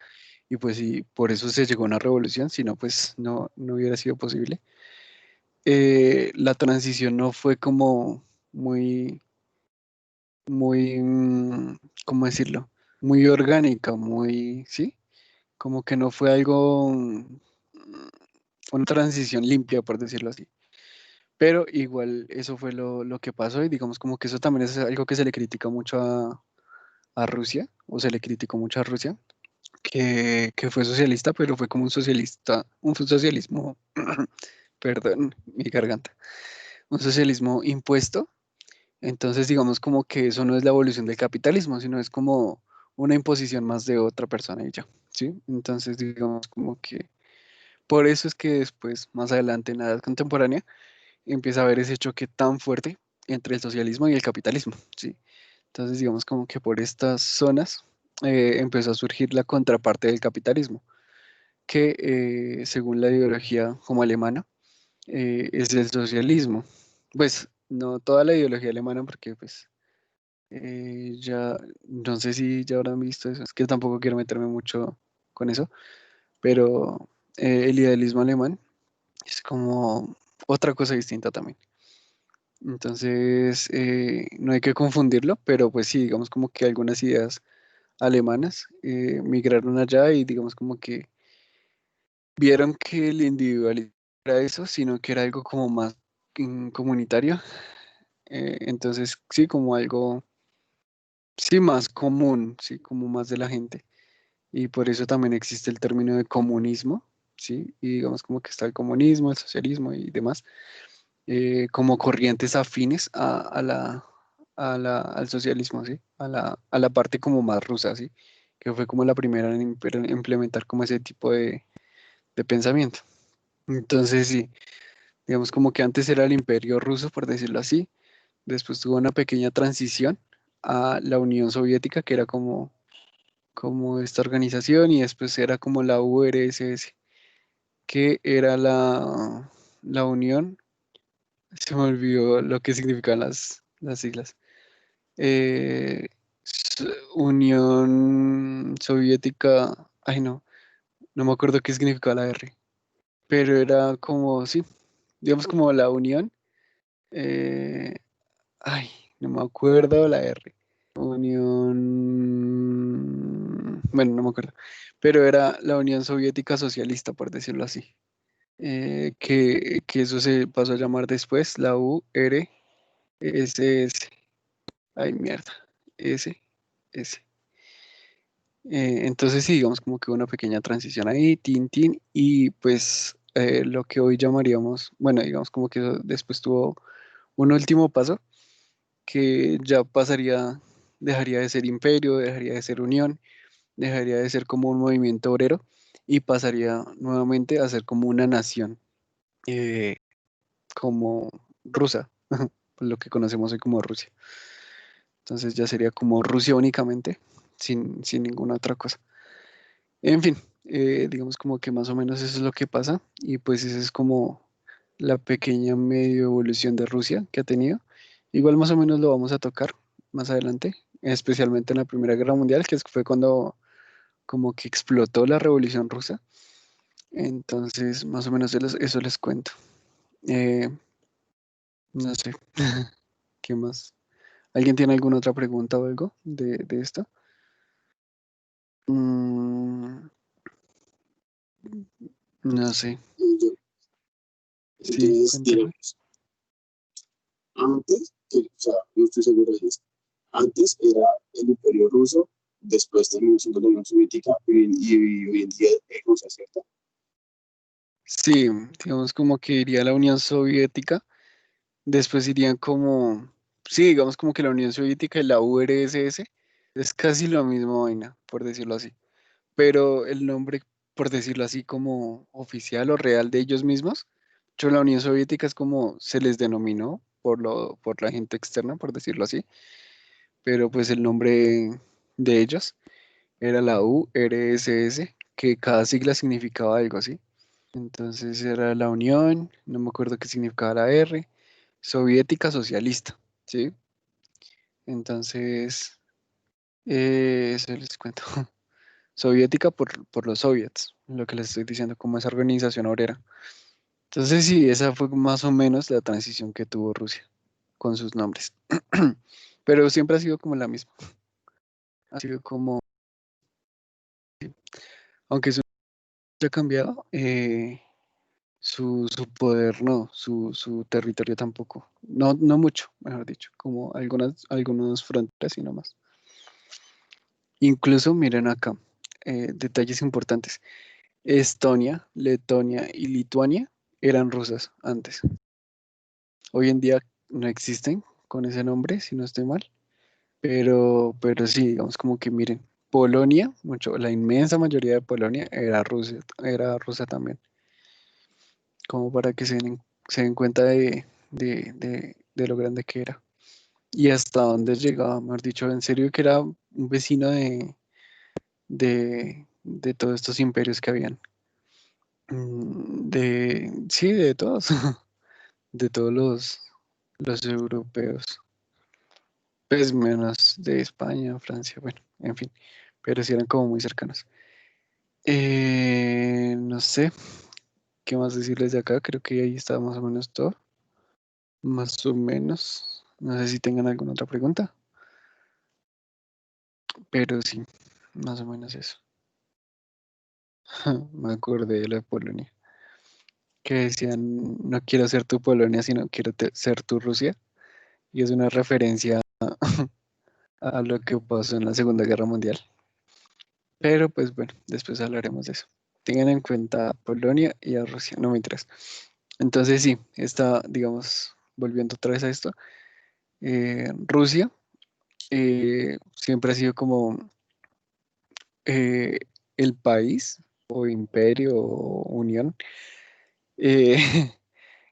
Speaker 1: y pues sí, por eso se llegó a una revolución, si no, pues no hubiera sido posible. La transición no fue como muy, ¿cómo decirlo? Muy orgánica, muy, ¿sí? Como que no fue algo, una transición limpia, por decirlo así. Pero igual eso fue lo que pasó y digamos como que eso también es algo que se le critica mucho a Rusia, o se le criticó mucho a Rusia, que fue socialista, pero fue como un socialismo, perdón, mi garganta, un socialismo impuesto. Entonces digamos como que eso no es la evolución del capitalismo, sino es como una imposición más de otra persona y ya, ¿sí? Entonces digamos como que por eso es que después, más adelante en la edad contemporánea, empieza a haber ese choque tan fuerte entre el socialismo y el capitalismo, ¿sí? Entonces, digamos como que por estas zonas empezó a surgir la contraparte del capitalismo, que según la ideología como alemana, es el socialismo. Pues no toda la ideología alemana, porque pues ya, no sé si ya habrán visto eso, es que tampoco quiero meterme mucho con eso, pero el idealismo alemán es como otra cosa distinta también. Entonces, no hay que confundirlo, pero pues sí, digamos como que algunas ideas alemanas migraron allá y digamos como que vieron que el individualismo era eso, sino que era algo como más comunitario. Entonces, sí, como algo, sí, más común, sí, como más de la gente. Y por eso también existe el término de comunismo, sí, y digamos como que está el comunismo, el socialismo y demás, como corrientes afines al socialismo, sí, a la parte como más rusa, sí, que fue como la primera en implementar como ese tipo de pensamiento. Entonces, sí, digamos como que antes era el Imperio Ruso, por decirlo así, después tuvo una pequeña transición a la Unión Soviética, que era como esta organización, y después era como la URSS, que era la Unión, se me olvidó lo que significan las siglas. Eh, S- Unión Soviética, ay no me acuerdo qué significaba la R, pero era como, sí, digamos como la Unión, eh, ay, no me acuerdo la R. Unión, bueno, no me acuerdo, pero era la Unión Soviética Socialista, por decirlo así, que eso se pasó a llamar después la URSS, ay mierda, S, S. Entonces sí, digamos como que una pequeña transición ahí, tin, tin, y pues lo que hoy llamaríamos, bueno, digamos como que eso después tuvo un último paso, que ya pasaría, dejaría de ser imperio, dejaría de ser unión, dejaría de ser como un movimiento obrero y pasaría nuevamente a ser como una nación, eh, como rusa, lo que conocemos hoy como Rusia. Entonces ya sería como Rusia únicamente, sin ninguna otra cosa. En fin, digamos como que más o menos eso es lo que pasa y pues esa es como la pequeña medio evolución de Rusia que ha tenido. Igual más o menos lo vamos a tocar más adelante, especialmente en la Primera Guerra Mundial, que fue cuando como que explotó la Revolución Rusa. Entonces, más o menos eso les cuento. Eh, no sé, ¿qué más? ¿Alguien tiene alguna otra pregunta o algo de esto? Mm, no sé,
Speaker 2: Yo-
Speaker 1: sí,
Speaker 2: Entonces,
Speaker 1: cuéntame.
Speaker 2: digamos, antes, o sea, no estoy seguro de esto, antes era el Imperio Ruso, después terminó siendo la Unión Soviética y hoy en día es Rusia, ¿cierto?
Speaker 1: Sí, digamos como que iría la Unión Soviética, después irían como, sí, digamos como que la Unión Soviética y la URSS es casi la misma vaina, por decirlo así, pero el nombre, por decirlo así, como oficial o real de ellos mismos, yo la Unión Soviética es como se les denominó por la gente externa, por decirlo así, pero pues el nombre de ellos era la URSS, que cada sigla significaba algo así. Entonces era la Unión, no me acuerdo qué significaba la R, Soviética Socialista, ¿sí? Entonces, eso les cuento. Soviética por los soviets, lo que les estoy diciendo, como esa organización obrera. Entonces, sí, esa fue más o menos la transición que tuvo Rusia con sus nombres. Pero siempre ha sido como la misma. Ha sido como, aunque su ha cambiado, su poder no, su territorio tampoco. No, no mucho, mejor dicho, como algunas fronteras y no más. Incluso miren acá, detalles importantes. Estonia, Letonia y Lituania eran rusas antes. Hoy en día no existen con ese nombre, si no estoy mal. Pero sí, digamos como que miren, Polonia, la inmensa mayoría de Polonia era rusa también. Como para que se den cuenta de lo grande que era. Y hasta dónde llegaba, mejor dicho, en serio que era un vecino de todos estos imperios que habían. Sí, de todos, de todos los. los europeos. Pues menos de España, Francia, bueno, en fin, pero sí eran como muy cercanos. No sé, ¿qué más decirles de acá? Creo que ahí está más o menos todo. Más o menos. No sé si tengan alguna otra pregunta, pero sí, más o menos eso. Me acordé de la de Polonia, que decían, no quiero ser tu Polonia, sino quiero ser tu Rusia. Y es una referencia a lo que pasó en la Segunda Guerra Mundial. Pero pues bueno, después hablaremos de eso. Tengan en cuenta a Polonia y a Rusia, no me interesa. Entonces sí, está, digamos, volviendo otra vez a esto, Rusia siempre ha sido como eh, el país o imperio o unión eh,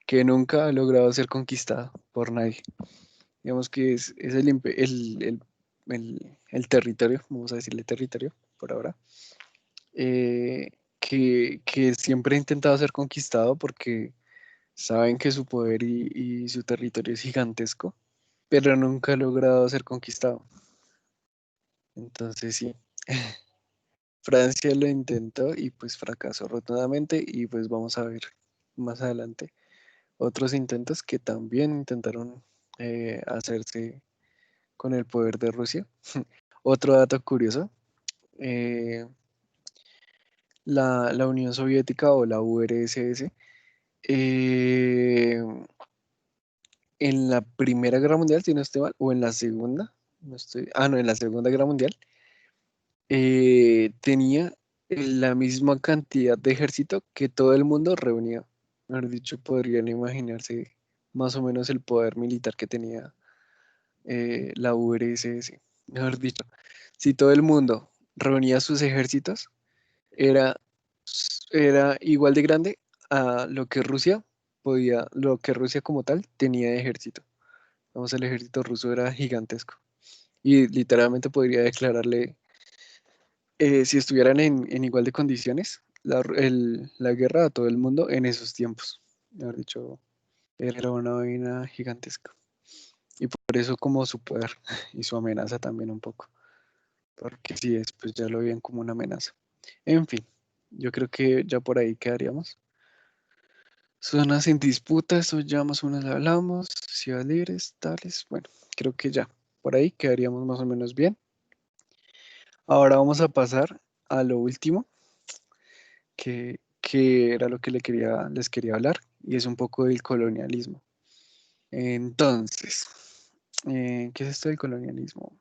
Speaker 1: que nunca ha logrado ser conquistado por nadie. Digamos que es el territorio, vamos a decirle territorio por ahora, que siempre ha intentado ser conquistado porque saben que su poder y su territorio es gigantesco, pero nunca ha logrado ser conquistado. Entonces sí, Francia lo intentó y pues fracasó rotundamente y pues vamos a ver más adelante otros intentos que también intentaron hacerse con el poder de Rusia. Otro dato curioso, eh, la Unión Soviética o la URSS, eh, en la Primera Guerra Mundial, si no estoy mal, o en la Segunda, no, en la Segunda Guerra Mundial, tenía la misma cantidad de ejército que todo el mundo reunido. Mejor dicho, podrían imaginarse más o menos el poder militar que tenía la URSS. Mejor dicho, si todo el mundo reunía sus ejércitos, era, era igual de grande a lo que Rusia como tal tenía de ejército. Vamos, el ejército ruso era gigantesco y literalmente podría declararle, si estuvieran en igual de condiciones, la guerra a todo el mundo en esos tiempos. Mejor dicho, era una vaina gigantesca. Y por eso como su poder y su amenaza también un poco. Porque si después ya lo veían como una amenaza. En fin, yo creo que ya por ahí quedaríamos. Zonas en disputa, eso ya más o menos hablamos. Ciudades libres, tales. Bueno, creo que ya. Por ahí quedaríamos más o menos bien. Ahora vamos a pasar a lo último, que era lo que les quería hablar, y es un poco del colonialismo. Entonces, ¿qué es esto del colonialismo?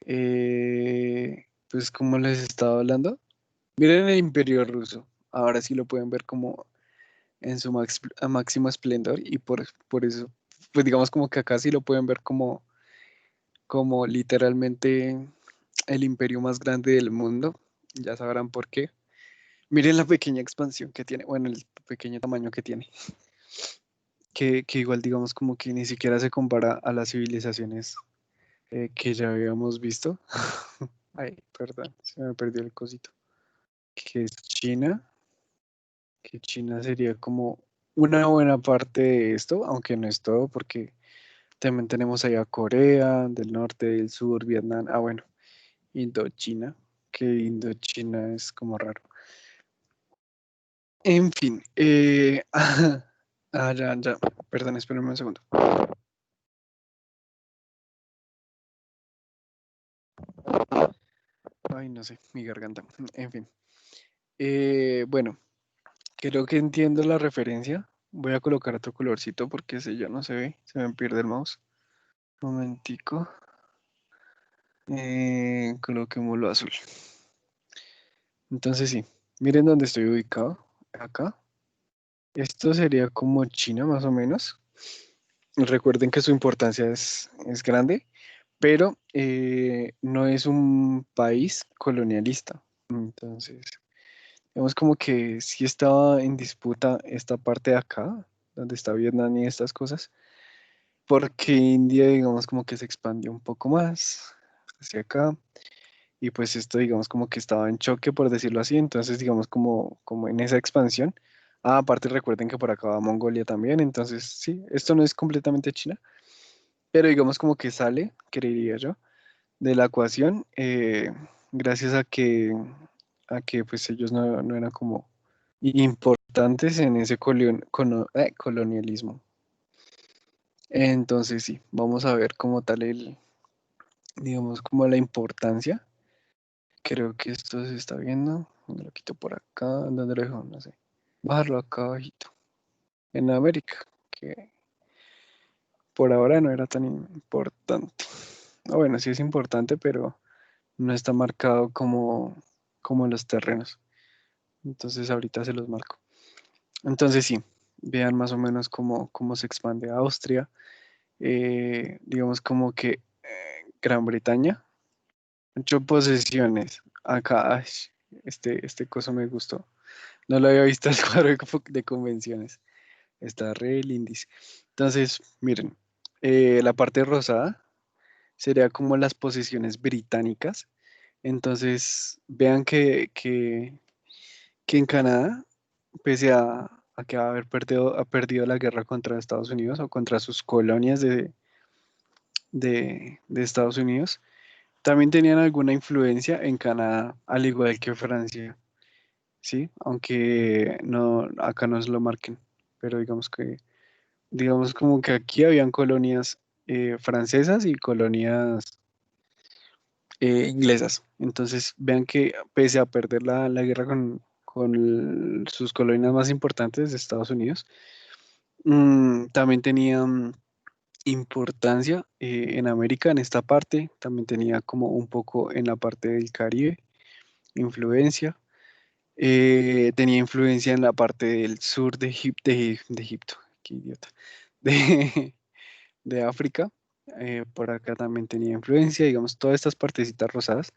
Speaker 1: Pues como les estaba hablando, miren el Imperio Ruso. Ahora sí lo pueden ver como en su máximo esplendor y por eso, pues digamos como que acá sí lo pueden ver como literalmente el imperio más grande del mundo. Ya sabrán por qué. Miren la pequeña expansión que tiene, bueno, el pequeño tamaño que tiene, que igual digamos como que ni siquiera se compara a las civilizaciones que ya habíamos visto. Ay, perdón, se me perdió el cosito. Que es China, que China sería como una buena parte de esto, aunque no es todo, porque también tenemos allá Corea, del norte, del sur, Vietnam, bueno, Indochina, que Indochina es como raro. En fin, ya, perdón, espérenme un segundo. Ay, no sé, mi garganta. En fin. Bueno, creo que entiendo la referencia. Voy a colocar otro colorcito porque ese ya no se ve, se me pierde el mouse. Un momentico. Coloquémoslo azul. Entonces sí, miren dónde estoy ubicado. Acá. Esto sería como China más o menos. Recuerden que su importancia es grande, pero no es un país colonialista. Entonces, vemos como que sí estaba en disputa esta parte de acá, donde está Vietnam y estas cosas, porque India, digamos, como que se expandió un poco más hacia acá, y pues esto, digamos, como que estaba en choque, por decirlo así, entonces, digamos, como en esa expansión, Aparte recuerden que por acá va Mongolia también, entonces sí, esto no es completamente China, pero digamos como que sale, creería yo, de la ecuación, gracias a que pues ellos no eran como importantes en ese colonialismo. Entonces sí, vamos a ver como tal digamos como la importancia. Creo que esto se está viendo. Me lo quito por acá, ¿dónde lo dejo? No sé. Bajarlo acá abajito. En América, que por ahora no era tan importante. Bueno, sí es importante, pero no está marcado como los terrenos. Entonces ahorita se los marco. Entonces sí, vean más o menos cómo se expande Austria. Digamos como que Gran Bretaña, 8 posesiones. Acá, ay, este coso me gustó. No lo había visto el cuadro de convenciones. Está re lindis. Entonces, miren, la parte rosada sería como las posesiones británicas. Entonces, vean que en Canadá, pese a que ha perdido la guerra contra Estados Unidos o contra sus colonias de Estados Unidos, también tenían alguna influencia en Canadá, al igual que Francia, ¿sí? Aunque no, acá no se lo marquen, pero digamos como que aquí habían colonias francesas y colonias inglesas. Entonces, vean que pese a perder la guerra con sus colonias más importantes de Estados Unidos, también tenían importancia en América, en esta parte, también tenía como un poco en la parte del Caribe, influencia. Tenía influencia en la parte del sur de Egipto, qué idiota, de, de África. Por acá también tenía influencia, digamos, todas estas partecitas rosadas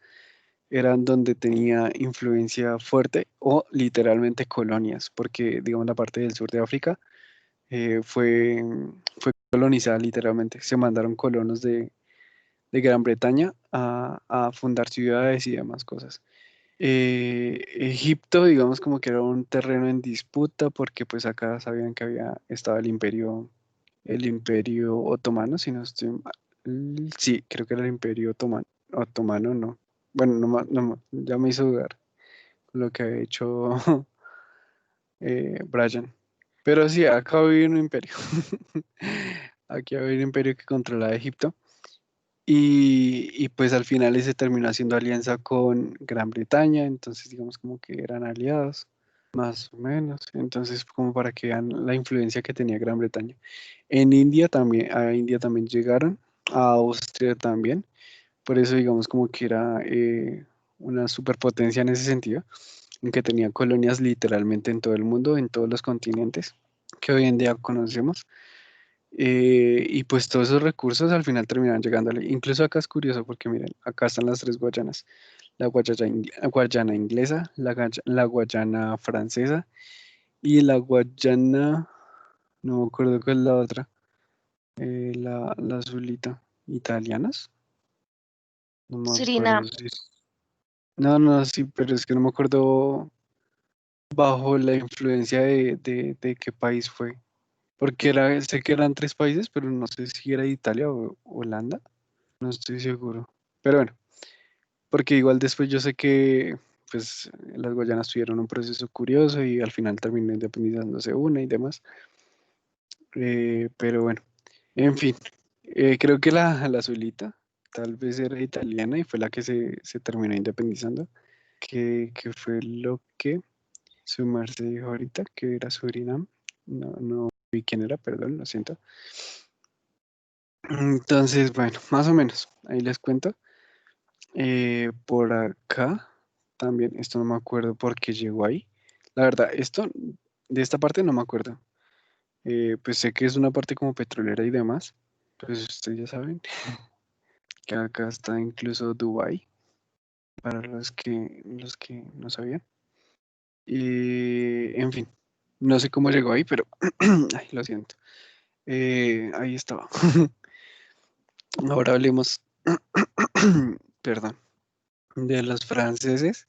Speaker 1: eran donde tenía influencia fuerte o literalmente colonias, porque digamos la parte del sur de África fue colonizada literalmente. Se mandaron colonos de Gran Bretaña a fundar ciudades y demás cosas. Egipto, digamos como que era un terreno en disputa porque pues acá sabían que estaba el imperio otomano, si no estoy mal. Sí, creo que era el imperio otomano, no. Bueno, ya me hizo dudar lo que ha hecho Brian. Pero sí, acá había un imperio. Aquí había un imperio que controlaba Egipto. Y pues al final se terminó haciendo alianza con Gran Bretaña, entonces digamos como que eran aliados, más o menos. Entonces como para que vean la influencia que tenía Gran Bretaña. A India también llegaron, a Austria también. Por eso digamos como que era una superpotencia en ese sentido, en que tenía colonias literalmente en todo el mundo, en todos los continentes que hoy en día conocemos. Y pues todos esos recursos al final terminaron llegándole. Incluso acá es curioso porque miren, acá están las tres Guayanas. Guayana inglesa, la Guayana francesa y la Guayana, no me acuerdo cuál es la otra, la azulita, italianas. No me acuerdo
Speaker 3: Surinam.
Speaker 1: si no, no, sí, pero es que no me acuerdo bajo la influencia de qué país fue. Porque sé que eran 3 países, pero no sé si era Italia o Holanda. No estoy seguro. Pero bueno, porque igual después yo sé que pues las Guayanas tuvieron un proceso curioso y al final terminó independizándose una y demás. Pero bueno, en fin, creo que la azulita tal vez era italiana y fue la que se terminó independizando, que fue lo que su merced dijo ahorita, que era Surinam. No vi quién era, perdón, lo siento. Entonces, bueno, más o menos, ahí les cuento. Por acá también, esto no me acuerdo por qué llegó ahí. La verdad, de esta parte no me acuerdo. Pues sé que es una parte como petrolera y demás. Pues ustedes ya saben que acá está incluso Dubai para los que no sabían. En fin, no sé cómo llegó ahí, pero ay, lo siento. Ahí estaba. Ahora hablemos, perdón, de los franceses.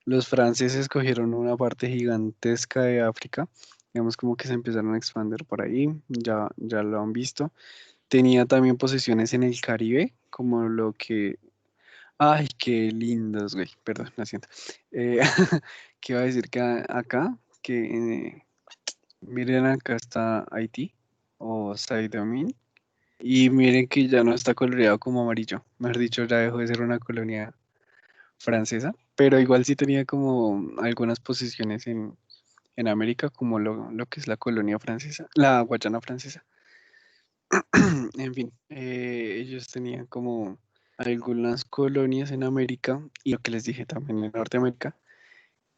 Speaker 1: Los franceses cogieron una parte gigantesca de África, digamos como que se empezaron a expandir por ahí, ya lo han visto. Tenía también posesiones en el Caribe, como lo que... Ay, qué lindos, güey, perdón, lo siento. Eh, ¿Qué iba a decir que acá? Que miren, acá está Haití o Saint-Domingue. Y miren que ya no está coloreado como amarillo. Mejor dicho, ya dejó de ser una colonia francesa, pero igual sí tenía como algunas posiciones en América, como lo que es la colonia francesa, la Guayana francesa. En fin, ellos tenían como algunas colonias en América y lo que les dije también en Norteamérica.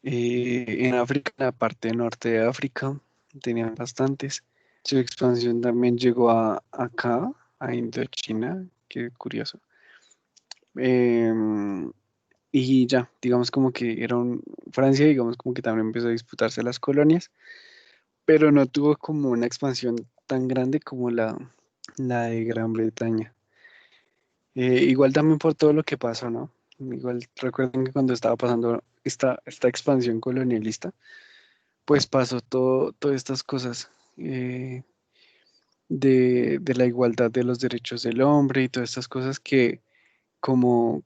Speaker 1: En África, en la parte norte de África, tenían bastantes. Su expansión también llegó acá, a Indochina, qué curioso. Em, y ya, digamos como que Francia, digamos como que también empezó a disputarse las colonias, pero no tuvo como una expansión tan grande como la de Gran Bretaña. Igual también por todo lo que pasó, ¿no? Igual recuerden que cuando estaba pasando esta expansión colonialista, pues pasó todas estas cosas de la igualdad de los derechos del hombre y todas estas cosas que, como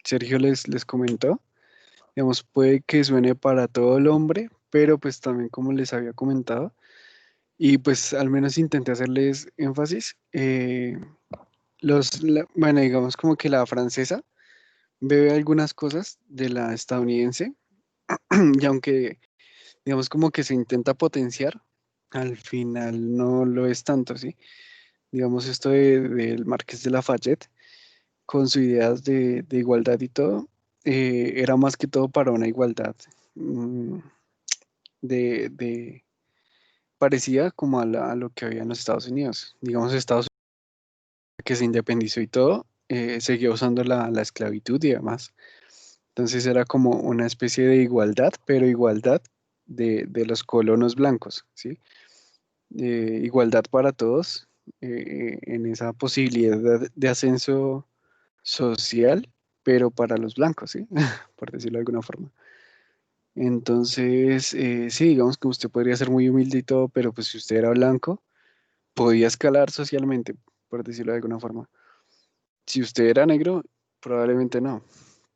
Speaker 1: Sergio les comentó, digamos, puede que suene para todo el hombre, pero pues también como les había comentado, y pues al menos intenté hacerles énfasis, bueno, digamos como que la francesa bebe algunas cosas de la estadounidense, y aunque digamos como que se intenta potenciar, al final no lo es tanto, ¿sí? Digamos esto del Marqués de Lafayette, con sus ideas de igualdad y todo, era más que todo para una igualdad mm, de parecida como a lo que había en los Estados Unidos. Digamos, Estados Unidos que se independizó y todo, seguía usando la esclavitud y demás. Entonces era como una especie de igualdad, pero igualdad de los colonos blancos, ¿sí? Igualdad para todos en esa posibilidad de ascenso social, pero para los blancos, ¿sí? Por decirlo de alguna forma. Entonces, sí, digamos que usted podría ser muy humilde y todo, pero pues si usted era blanco, podía escalar socialmente, por decirlo de alguna forma. Si usted era negro, probablemente no.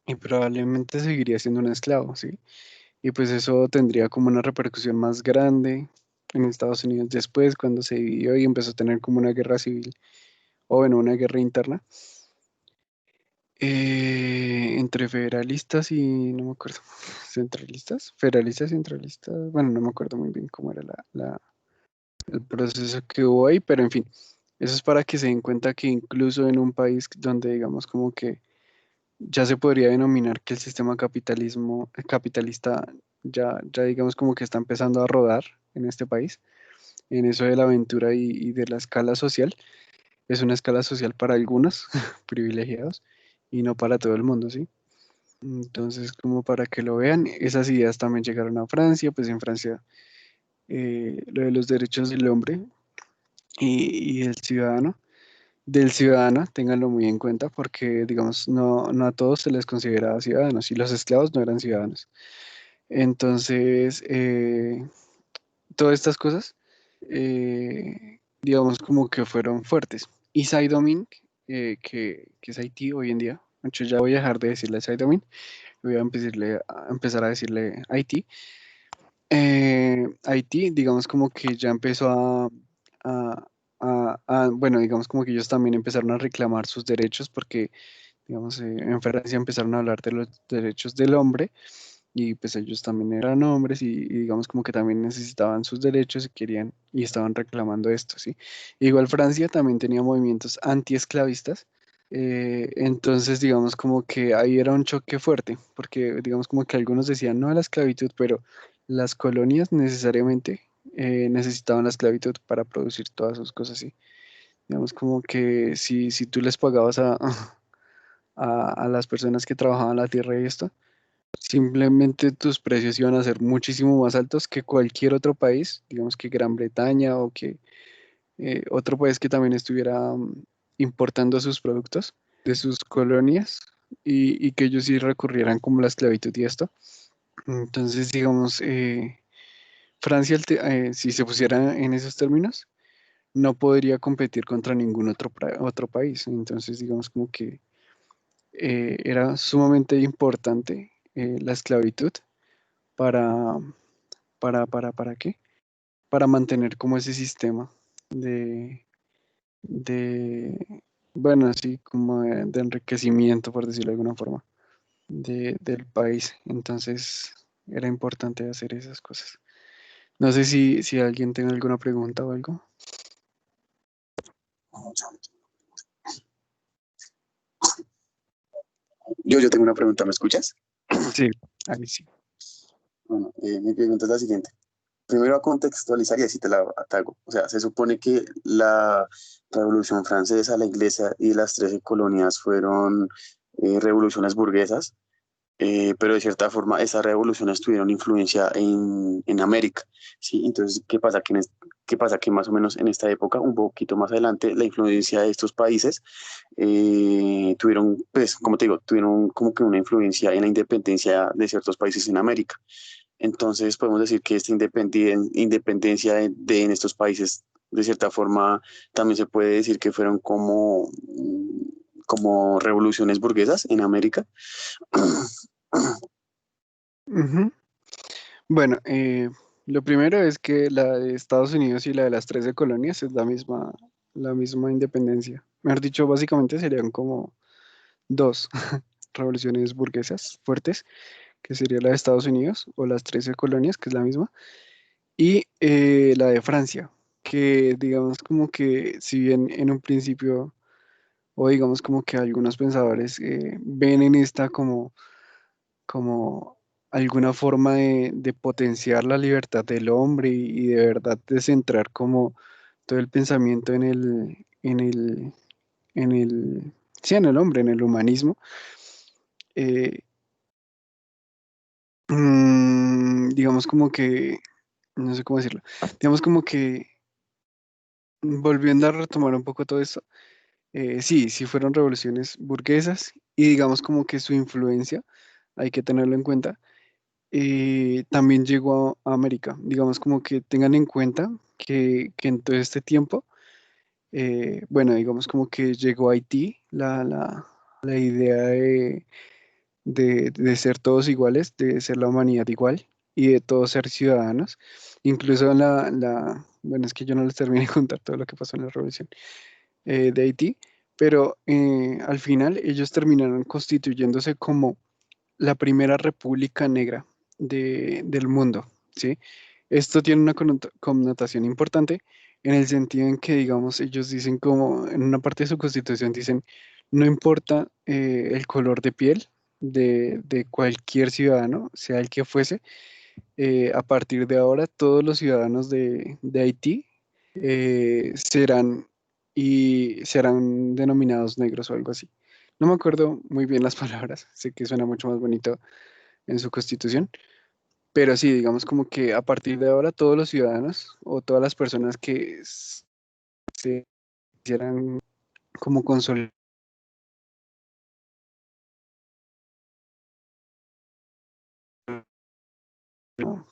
Speaker 1: Y probablemente seguiría siendo un esclavo, ¿sí? Y pues eso tendría como una repercusión más grande en Estados Unidos después, cuando se dividió y empezó a tener como una guerra civil, o bueno, una guerra interna, entre federalistas y, no me acuerdo, centralistas, federalistas, centralistas, bueno, no me acuerdo muy bien cómo era el proceso que hubo ahí, pero en fin, eso es para que se den cuenta que incluso en un país donde digamos como que ya se podría denominar que el sistema capitalista ya digamos como que está empezando a rodar en este país, en eso de la aventura y de la escala social, es una escala social para algunos privilegiados y no para todo el mundo, ¿sí? Entonces, como para que lo vean, esas ideas también llegaron a Francia, pues en Francia lo de los derechos del hombre y el ciudadano, del ciudadano, ténganlo muy en cuenta porque, digamos, no a todos se les consideraba ciudadanos y los esclavos no eran ciudadanos. Entonces, todas estas cosas, digamos, como que fueron fuertes. Y Saint-Domingue, que es Haití hoy en día, mucho ya voy a dejar de decirle Saint-Domingue, voy a empezar a decirle Haití. Haití, digamos como que ya empezó a- bueno, digamos como que ellos también empezaron a reclamar sus derechos porque, digamos, en Francia empezaron a hablar de los derechos del hombre y pues ellos también eran hombres y digamos como que también necesitaban sus derechos y querían y estaban reclamando esto, ¿sí? Igual Francia también tenía movimientos antiesclavistas, entonces digamos como que ahí era un choque fuerte, porque digamos como que algunos decían no a la esclavitud, pero las colonias necesariamente necesitaban la esclavitud para producir todas sus cosas, ¿sí? Digamos como que si tú les pagabas a las personas que trabajaban la tierra y esto, simplemente tus precios iban a ser muchísimo más altos que cualquier otro país, digamos que Gran Bretaña o que otro país que también estuviera importando sus productos de sus colonias. y que ellos sí recurrieran como la esclavitud y esto. Entonces, digamos, Francia, si se pusiera en esos términos, no podría competir contra ningún otro país. Entonces, digamos como que era sumamente importante la esclavitud para, ¿para qué? Para mantener como ese sistema de, de bueno, así como de enriquecimiento, por decirlo de alguna forma, del país. Entonces, era importante hacer esas cosas. No sé si alguien tiene alguna pregunta o algo.
Speaker 2: Yo tengo una pregunta, ¿me escuchas?
Speaker 1: Sí, ahí sí.
Speaker 2: Bueno, mi pregunta es la siguiente. Primero a contextualizar y así te hago. O sea, se supone que la Revolución Francesa, la Iglesia y las 13 colonias fueron revoluciones burguesas, pero de cierta forma esas revoluciones tuvieron influencia en América, ¿sí? Entonces, ¿qué pasa? Que más o menos en esta época, un poquito más adelante, la influencia de estos países tuvieron, pues, como te digo, tuvieron como que una influencia en la independencia de ciertos países en América. Entonces podemos decir que esta independencia en estos países, de cierta forma, también se puede decir que fueron como revoluciones burguesas en América.
Speaker 1: Ujú. Bueno, lo primero es que la de Estados Unidos y la de las 13 colonias es la misma independencia. Mejor dicho, básicamente serían como dos revoluciones burguesas fuertes, que sería la de Estados Unidos o las 13 colonias, que es la misma, y la de Francia, que digamos como que si bien en un principio, o digamos como que algunos pensadores ven en esta como alguna forma de potenciar la libertad del hombre y de verdad de centrar como todo el pensamiento sí, en el hombre, en el humanismo. eh, digamos como que, no sé cómo decirlo, digamos como que volviendo a retomar un poco todo esto, sí fueron revoluciones burguesas y digamos como que su influencia, hay que tenerlo en cuenta, también llegó a América. Digamos como que tengan en cuenta que en todo este tiempo, bueno, digamos como que llegó a Haití la idea de ser todos iguales, de ser la humanidad igual y de todos ser ciudadanos. Incluso bueno, es que yo no les terminé de contar todo lo que pasó en la revolución de Haití, pero al final ellos terminaron constituyéndose como la primera república negra del mundo, ¿sí? Esto tiene una connotación importante en el sentido en que, digamos, ellos dicen como en una parte de su constitución dicen, no importa el color de piel de cualquier ciudadano, sea el que fuese, a partir de ahora todos los ciudadanos de Haití serán denominados negros o algo así. No me acuerdo muy bien las palabras, sé que suena mucho más bonito en su constitución, pero sí, digamos como que a partir de ahora todos los ciudadanos o todas las personas que se quisieran como consolidar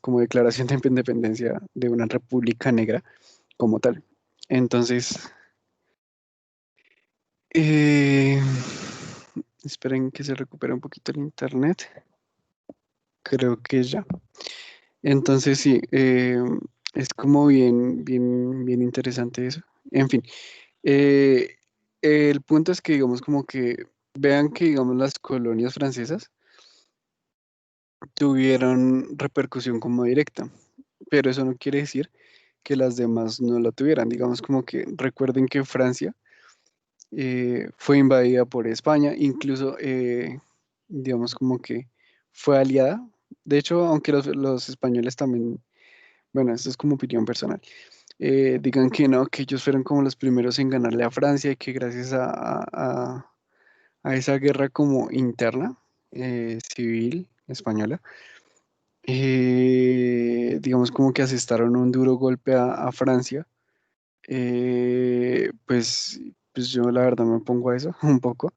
Speaker 1: como declaración de independencia de una república negra como tal. Entonces, eh, esperen que se recupere un poquito el internet. Creo que ya. Entonces sí, es como bien interesante eso. En fin, eh, el punto es que digamos como que vean que digamos las colonias francesas tuvieron repercusión como directa, pero eso no quiere decir que las demás no la tuvieran. Digamos como que recuerden que Francia fue invadida por España, incluso digamos como que fue aliada. De hecho, aunque los españoles también, bueno, esto es como opinión personal, digan que no, que ellos fueron como los primeros en ganarle a Francia y que gracias a esa guerra como interna, civil española, digamos como que asestaron un duro golpe a Francia, pues yo la verdad me pongo a eso un poco,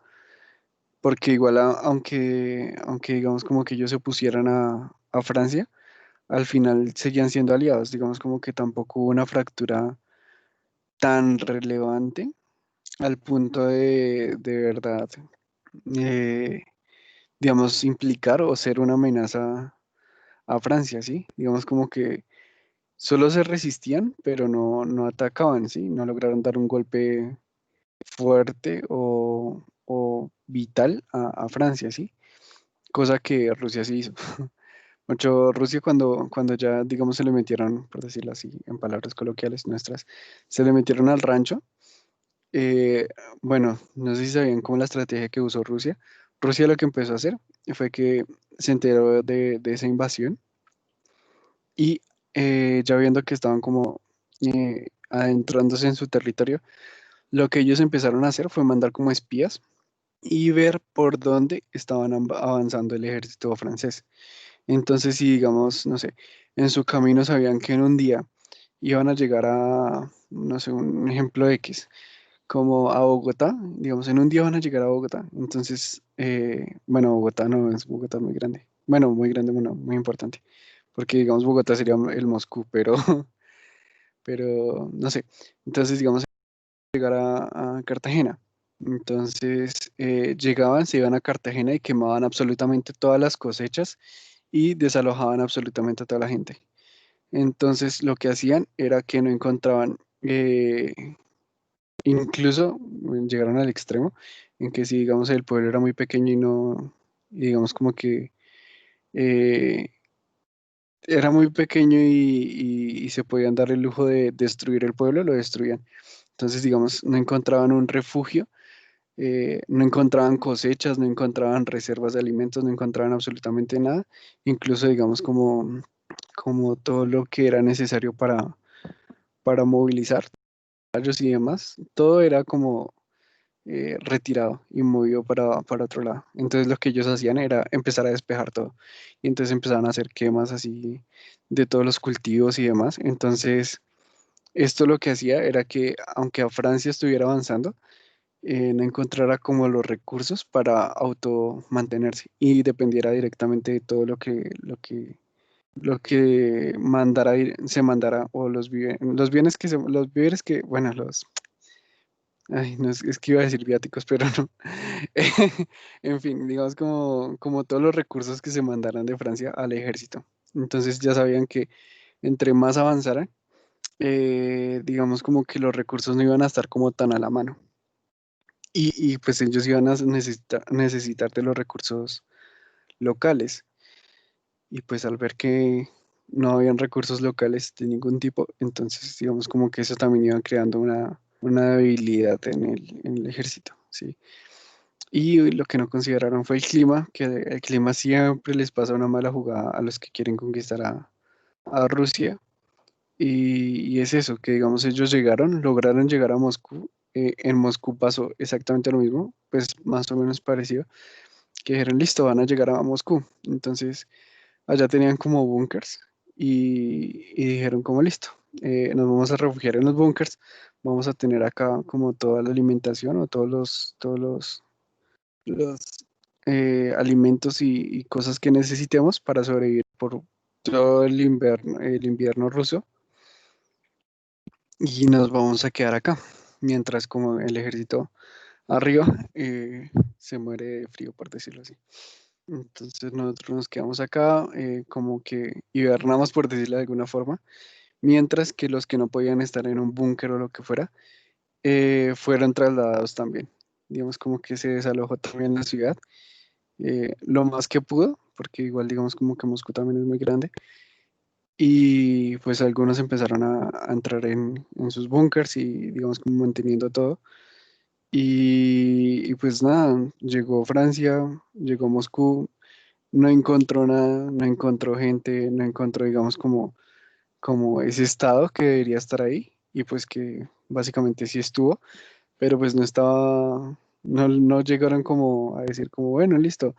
Speaker 1: porque igual aunque digamos como que ellos se opusieran a Francia, al final seguían siendo aliados, digamos como que tampoco hubo una fractura tan relevante al punto de verdad, eh, digamos, implicar o ser una amenaza a Francia, ¿sí? Digamos como que solo se resistían, pero no atacaban, ¿sí? No lograron dar un golpe fuerte o vital a Francia, ¿sí? Cosa que Rusia sí hizo. Mucho Rusia cuando ya, digamos, se le metieron, por decirlo así, en palabras coloquiales nuestras, se le metieron al rancho. eh, bueno, no sé si sabían cómo la estrategia que usó Rusia. Rusia lo que empezó a hacer fue que se enteró de esa invasión y ya viendo que estaban como adentrándose en su territorio, lo que ellos empezaron a hacer fue mandar como espías y ver por dónde estaban avanzando el ejército francés. Entonces, si digamos, no sé, en su camino sabían que en un día iban a llegar a, no sé, un ejemplo X, como a Bogotá, digamos, en un día van a llegar a Bogotá. Entonces, bueno, Bogotá no es Bogotá muy grande. Bueno, muy grande, bueno, muy importante. Porque, digamos, Bogotá sería el Moscú, pero, pero, no sé. Entonces, digamos, llegar a Cartagena. Entonces, llegaban, se iban a Cartagena y quemaban absolutamente todas las cosechas y desalojaban absolutamente a toda la gente. Entonces, lo que hacían era que no encontraban, incluso llegaron al extremo en que si, digamos, el pueblo era muy pequeño y no, y digamos, como que eh, era muy pequeño y se podían dar el lujo de destruir el pueblo, lo destruían. Entonces, digamos, no encontraban un refugio, no encontraban cosechas, no encontraban reservas de alimentos, no encontraban absolutamente nada, incluso digamos como todo lo que era necesario para movilizar rayos y demás, todo era como retirado y movido para otro lado. Entonces lo que ellos hacían era empezar a despejar todo y entonces empezaban a hacer quemas así de todos los cultivos y demás. Entonces esto lo que hacía era que aunque a Francia estuviera avanzando, no encontrara como los recursos para auto mantenerse y dependiera directamente de todo lo que se mandara o los bienes los víveres que, bueno, ay, no es que iba a decir viáticos, pero no. En fin, digamos como todos los recursos que se mandaran de Francia al ejército. Entonces ya sabían que entre más avanzaran, digamos como que los recursos no iban a estar como tan a la mano. Y pues ellos iban a necesitar de los recursos locales. Y pues al ver que no habían recursos locales de ningún tipo, entonces digamos como que eso también iba creando una debilidad en el ejército, ¿sí? Y lo que no consideraron fue el clima, que el clima siempre les pasa una mala jugada a los que quieren conquistar a Rusia. Y es eso, que digamos ellos lograron llegar a Moscú. En Moscú pasó exactamente lo mismo, pues más o menos parecido, que dijeron, listo, van a llegar a Moscú. Entonces allá tenían como búnkers y dijeron como, listo, nos vamos a refugiar en los búnkers, vamos a tener acá como toda la alimentación o los alimentos y cosas que necesitemos para sobrevivir por todo el invierno ruso y nos vamos a quedar acá, mientras como el ejército arriba se muere de frío, por decirlo así. Entonces nosotros nos quedamos acá, como que hibernamos, por decirlo de alguna forma, mientras que los que no podían estar en un búnker o lo que fuera, fueron trasladados también. Digamos como que se desalojó también la ciudad lo más que pudo, porque igual digamos como que Moscú también es muy grande, y pues algunos empezaron a entrar en sus búnkers y digamos como manteniendo todo. Y pues nada, llegó Francia, llegó Moscú, no encontró nada, no encontró gente, no encontró digamos como ese estado que debería estar ahí, y pues que básicamente sí estuvo, pero pues no llegaron como a decir como, bueno, listo,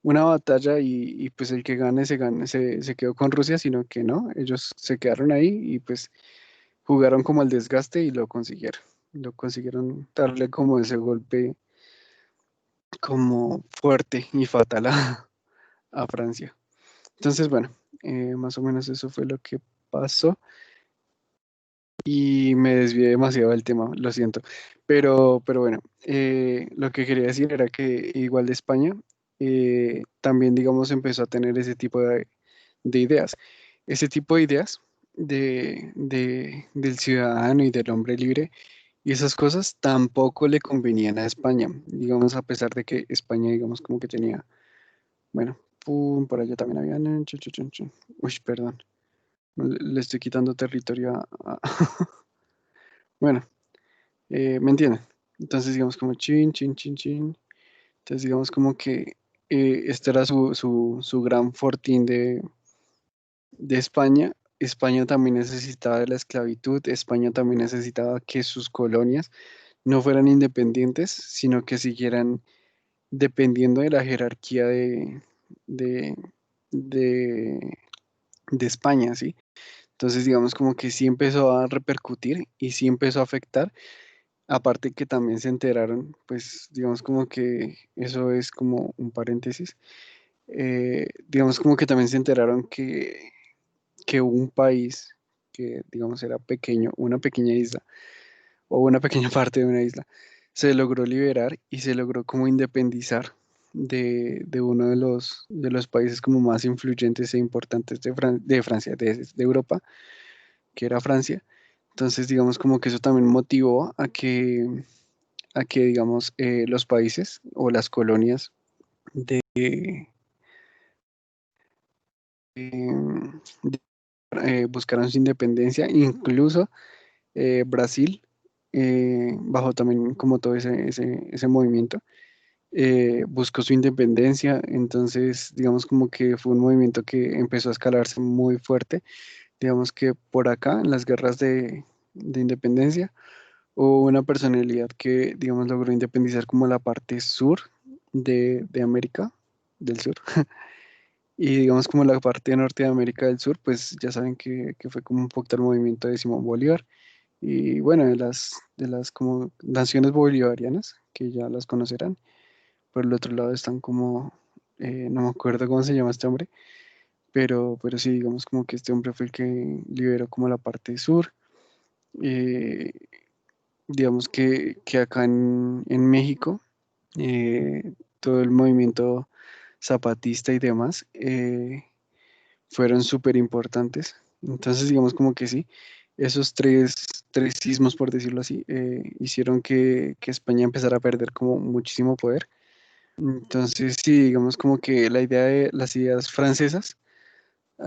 Speaker 1: una batalla y pues el que gane se quedó con Rusia, sino que no, ellos se quedaron ahí y pues jugaron como el desgaste y lo consiguieron. Lo consiguieron darle como ese golpe como fuerte y fatal a Francia. Entonces, bueno, más o menos eso fue lo que pasó y me desvié demasiado del tema, lo siento. Pero bueno, lo que quería decir era que igual de España también, digamos, empezó a tener ese tipo de ideas. Ese tipo de ideas del ciudadano y del hombre libre y esas cosas tampoco le convenían a España, digamos, a pesar de que España, digamos, como que tenía, bueno, pum, por allá también había, uy, perdón, le estoy quitando territorio bueno, ¿me entienden? Entonces, digamos, como chin, chin, chin, chin. Entonces, digamos, como que este era su gran fortín de España. España también necesitaba de la esclavitud, España también necesitaba que sus colonias no fueran independientes, sino que siguieran dependiendo de la jerarquía de, de, de España, ¿sí? Entonces, digamos como que sí empezó a repercutir y sí empezó a afectar, aparte que también se enteraron, pues digamos como que eso es como un paréntesis, digamos como que también se enteraron que un país que digamos era pequeño, una pequeña isla, o una pequeña parte de una isla, se logró liberar y se logró como independizar de uno de los países como más influyentes e importantes de Francia, de Europa, que era Francia. Entonces, digamos como que eso también motivó a que digamos, los países o las colonias de, de- buscaran su independencia, incluso Brasil, bajo también como todo ese movimiento buscó su independencia, entonces digamos como que fue un movimiento que empezó a escalarse muy fuerte, digamos que por acá en las guerras de independencia hubo una personalidad que digamos logró independizar como la parte sur de América del Sur y digamos como la parte norte de América del Sur, pues ya saben que fue como un poquito el movimiento de Simón Bolívar y bueno, de las como naciones bolivarianas, que ya las conocerán. Por el otro lado están como, no me acuerdo cómo se llama este hombre, pero sí, digamos como que este hombre fue el que liberó como la parte sur. Eh, digamos que acá en México, todo el movimiento zapatista y demás fueron súper importantes. Entonces, digamos como que sí, esos tres sismos, por decirlo así, hicieron que España empezara a perder como muchísimo poder. Entonces, sí, digamos como que la idea de las ideas francesas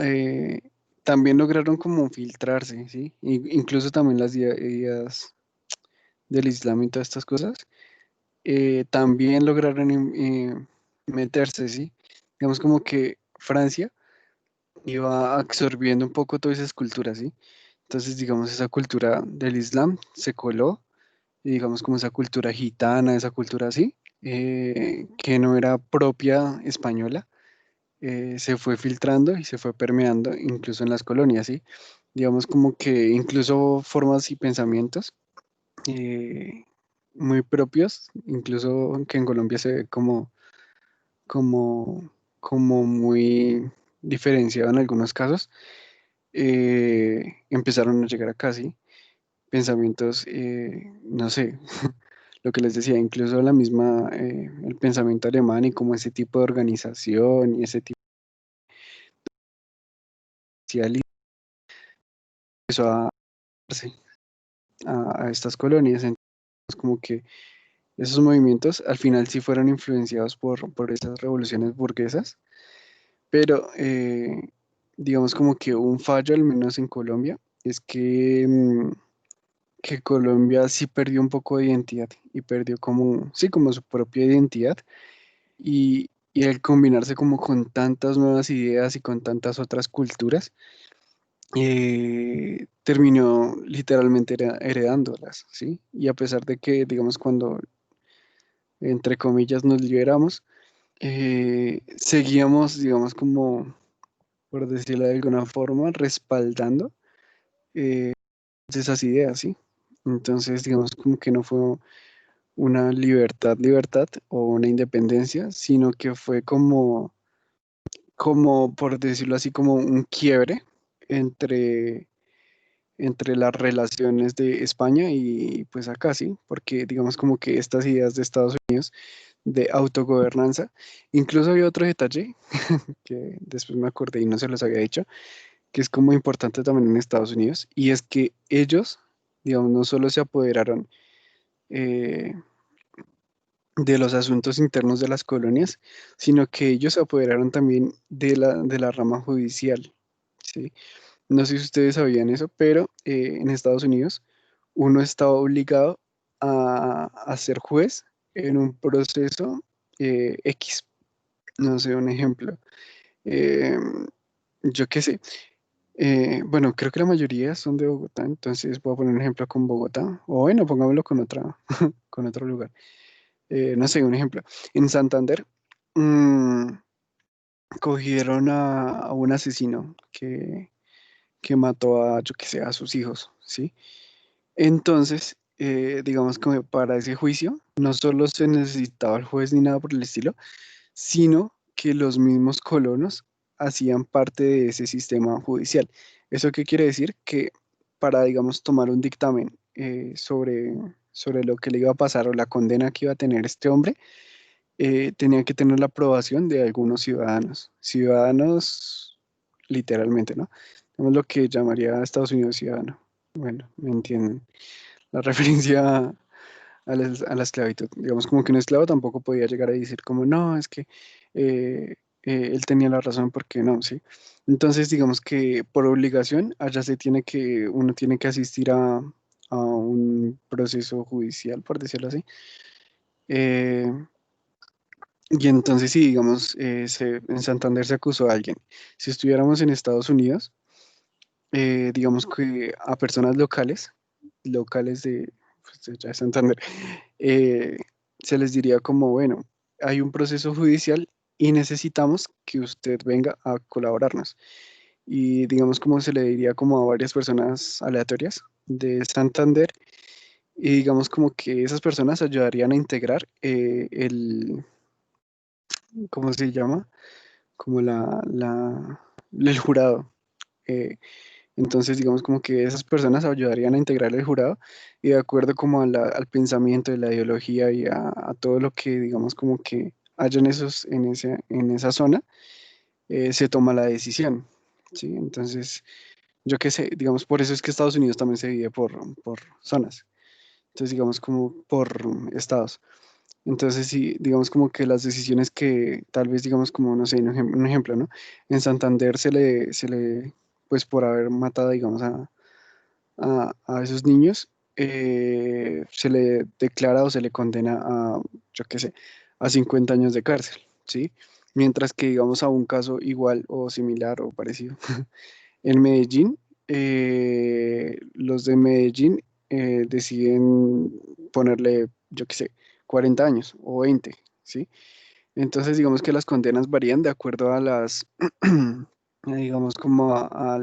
Speaker 1: eh, también lograron como filtrarse, ¿sí? Incluso también las ideas del Islam y todas estas cosas, también lograron meterse, ¿sí? Digamos como que Francia iba absorbiendo un poco todas esas culturas, ¿sí? Entonces, digamos, esa cultura del Islam se coló, y digamos como esa cultura gitana, esa cultura así, que no era propia española, se fue filtrando y se fue permeando incluso en las colonias, ¿sí? Digamos como que incluso formas y pensamientos eh, muy propios, incluso que en Colombia se ve como, como muy diferenciado en algunos casos, empezaron a llegar acá, ¿sí? Pensamientos, no sé, lo que les decía, incluso la misma, el pensamiento alemán y como ese tipo de organización y ese tipo de socialismo empezó a darse a estas colonias. Entonces, como que esos movimientos al final sí fueron influenciados por esas revoluciones burguesas, pero digamos como que un fallo, al menos en Colombia, es que Colombia sí perdió un poco de identidad y perdió como, sí, como su propia identidad y al combinarse como con tantas nuevas ideas y con tantas otras culturas, terminó literalmente heredándolas, ¿sí? Y a pesar de que, digamos, cuando, entre comillas, nos liberamos, seguíamos, digamos, como, por decirlo de alguna forma, respaldando esas ideas, ¿sí? Entonces, digamos, como que no fue una libertad o una independencia, sino que fue como por decirlo así, como un quiebre entre, entre las relaciones de España y pues acá, sí, porque digamos como que estas ideas de Estados Unidos de autogobernanza, incluso había otro detalle que después me acordé y no se los había dicho, que es como importante también en Estados Unidos, y es que ellos, digamos, no solo se apoderaron eh, de los asuntos internos de las colonias, sino que ellos se apoderaron también de la rama judicial, ¿sí? No sé si ustedes sabían eso, pero en Estados Unidos uno estaba obligado a ser juez en un proceso X. No sé, un ejemplo. Eh, yo qué sé. Bueno, creo que la mayoría son de Bogotá, entonces voy a poner un ejemplo con Bogotá. O bueno, pongámoslo con con otro lugar. No sé, un ejemplo. En Santander, mm, cogieron a un asesino que mató a, yo qué sé, a sus hijos, ¿sí? Entonces, digamos que para ese juicio no solo se necesitaba el juez ni nada por el estilo, sino que los mismos colonos hacían parte de ese sistema judicial. ¿Eso qué quiere decir? Que para, digamos, tomar un dictamen sobre lo que le iba a pasar o la condena que iba a tener este hombre, tenía que tener la aprobación de algunos ciudadanos. Ciudadanos, literalmente, ¿no? Es lo que llamaría a Estados Unidos ciudadano. Bueno, me entienden. La referencia a la esclavitud. Digamos, como que un esclavo tampoco podía llegar a decir como, no, es que eh, él tenía la razón porque no, ¿sí? Entonces, digamos que por obligación, allá uno tiene que asistir a un proceso judicial, por decirlo así. Eh, y entonces, sí, digamos, en Santander se acusó a alguien. Si estuviéramos en Estados Unidos, digamos que a personas locales de, pues, de ya Santander, eh, se les diría como, bueno, hay un proceso judicial y necesitamos que usted venga a colaborarnos. Y digamos como se le diría como a varias personas aleatorias de Santander y digamos como que esas personas ayudarían a integrar ¿cómo se llama? Como el jurado. Eh, entonces, digamos como que esas personas ayudarían a integrar el jurado y de acuerdo como al pensamiento de la ideología y a todo lo que, digamos, como que haya en esa zona, se toma la decisión, ¿sí? Entonces, yo qué sé, digamos, por eso es que Estados Unidos también se divide por zonas, entonces, digamos, como por estados. Entonces, sí, digamos como que las decisiones que tal vez, digamos como, no sé, un ejemplo, ¿no? En Santander pues por haber matado, digamos, a esos niños, se le declara o se le condena a, yo qué sé, a 50 años de cárcel, ¿sí? Mientras que, digamos, a un caso igual o similar o parecido en Medellín, los de Medellín deciden ponerle, yo qué sé, 40 años o 20, ¿sí? Entonces, digamos que las condenas varían de acuerdo a digamos, como a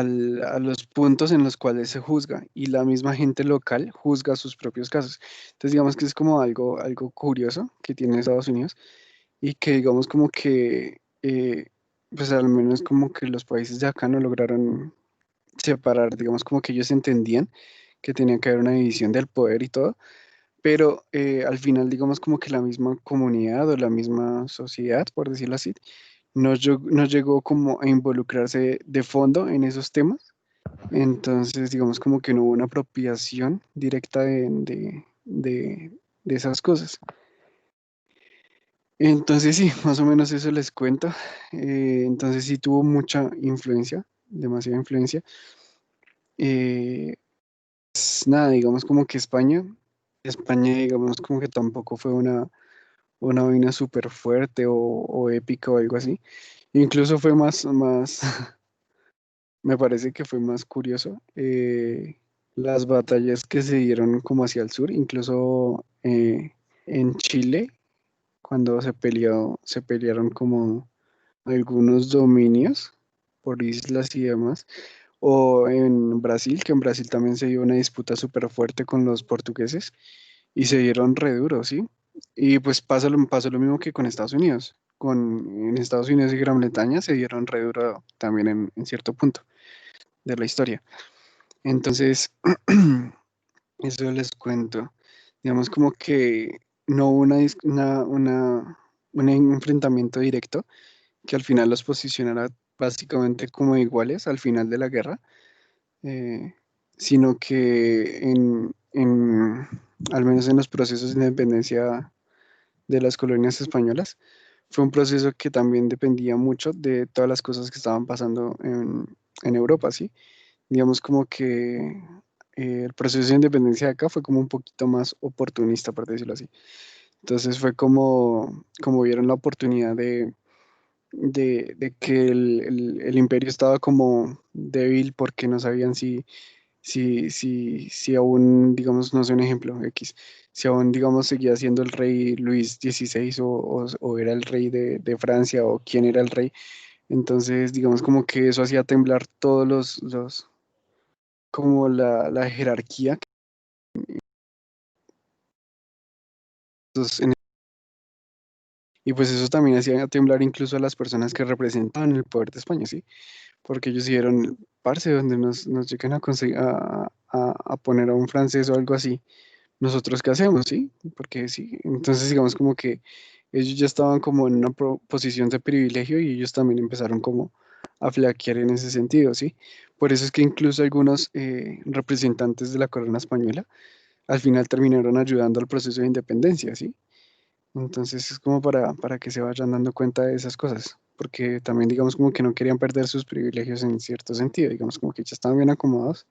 Speaker 1: los puntos en los cuales se juzga y la misma gente local juzga sus propios casos. Entonces, digamos que es como algo curioso que tiene Estados Unidos y que digamos como que, pues al menos como que los países de acá no lograron separar, digamos como que ellos entendían que tenía que haber una división del poder y todo, pero al final digamos como que la misma comunidad o la misma sociedad, por decirlo así, no llegó como a involucrarse de fondo en esos temas. Entonces, digamos como que no hubo una apropiación directa de esas cosas. Entonces, sí, más o menos eso les cuento. Entonces, sí tuvo mucha influencia, demasiada influencia. Eh, pues, nada, digamos como que España, digamos como que tampoco fue una vaina súper fuerte o épica o algo así. Incluso fue me parece que fue más curioso las batallas que se dieron como hacia el sur, incluso en Chile, cuando se pelearon como algunos dominios por islas y demás, o en Brasil, que en Brasil también se dio una disputa súper fuerte con los portugueses, y se dieron re duro, ¿sí? Y pues pasó lo mismo que con Estados Unidos. En Estados Unidos y Gran Bretaña se dieron re duro también en cierto punto de la historia. Entonces, eso les cuento. Digamos como que no hubo un enfrentamiento directo que al final los posicionara básicamente como iguales al final de la guerra, eh, sino que al menos en los procesos de independencia de las colonias españolas, fue un proceso que también dependía mucho de todas las cosas que estaban pasando en Europa, ¿sí? Digamos como que el proceso de independencia de acá fue como un poquito más oportunista, por decirlo así. Entonces fue como vieron la oportunidad de que el imperio estaba como débil porque no sabían si aún, digamos, no sé, un ejemplo, X, si aún, digamos, seguía siendo el rey Luis XVI o era el rey de Francia o quién era el rey. Entonces, digamos, como que eso hacía temblar todos como la jerarquía. Y pues eso también hacía temblar incluso a las personas que representaban el poder de España, ¿sí? Porque ellos dijeron, parce, donde nos llegan a conseguir, a poner a un francés o algo así, ¿nosotros qué hacemos, sí? Porque sí, entonces digamos como que ellos ya estaban como en una posición de privilegio y ellos también empezaron como a flaquear en ese sentido, ¿sí? Por eso es que incluso algunos representantes de la corona española al final terminaron ayudando al proceso de independencia, ¿sí? Entonces es como para que se vayan dando cuenta de esas cosas, porque también digamos como que no querían perder sus privilegios en cierto sentido, digamos como que ya estaban bien acomodados,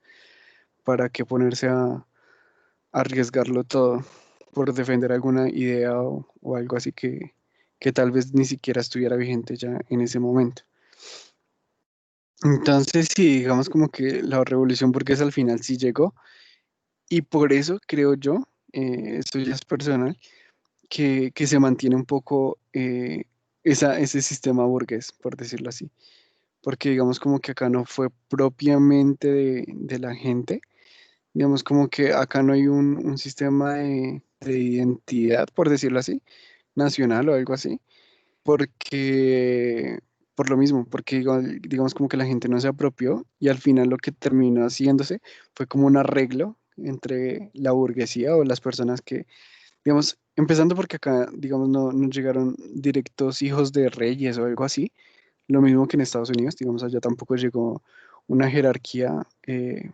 Speaker 1: para que ponerse a arriesgarlo todo por defender alguna idea o algo así que tal vez ni siquiera estuviera vigente ya en ese momento. Entonces sí, digamos como que la revolución burguesa al final sí llegó y por eso creo yo, esto ya es personal, que se mantiene un poco ese sistema burgués, por decirlo así. Porque digamos como que acá no fue propiamente de la gente, digamos como que acá no hay un sistema de identidad, por decirlo así, nacional o algo así, porque, por lo mismo, porque digamos como que la gente no se apropió y al final lo que terminó haciéndose fue como un arreglo entre la burguesía o las personas que, digamos, empezando porque acá, digamos, no llegaron directos hijos de reyes o algo así, lo mismo que en Estados Unidos, digamos, allá tampoco llegó una jerarquía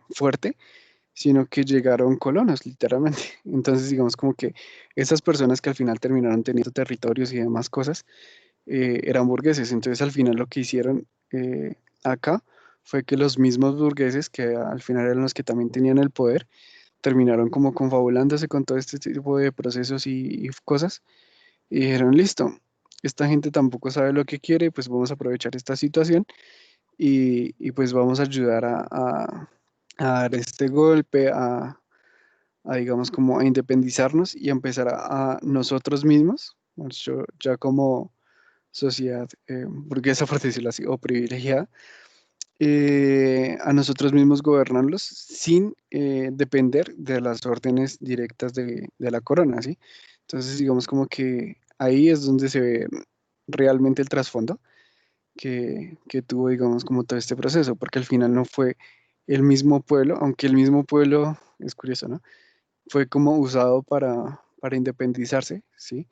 Speaker 1: fuerte, sino que llegaron colonos, literalmente. Entonces, digamos, como que esas personas que al final terminaron teniendo territorios y demás cosas, eran burgueses. Entonces, al final lo que hicieron acá fue que los mismos burgueses, que al final eran los que también tenían el poder, terminaron como confabulándose con todo este tipo de procesos y cosas, y dijeron, listo, esta gente tampoco sabe lo que quiere, pues vamos a aprovechar esta situación y pues vamos a ayudar a dar este golpe, digamos como a independizarnos y a empezar a nosotros mismos, ya como sociedad burguesa, por decirlo así, o privilegiada, a nosotros mismos gobernarlos sin depender de las órdenes directas de la corona, ¿sí? Entonces, digamos como que ahí es donde se ve realmente el trasfondo que tuvo, digamos, como todo este proceso, porque al final no fue el mismo pueblo, aunque el mismo pueblo, es curioso, ¿no? Fue como usado para independizarse, ¿sí?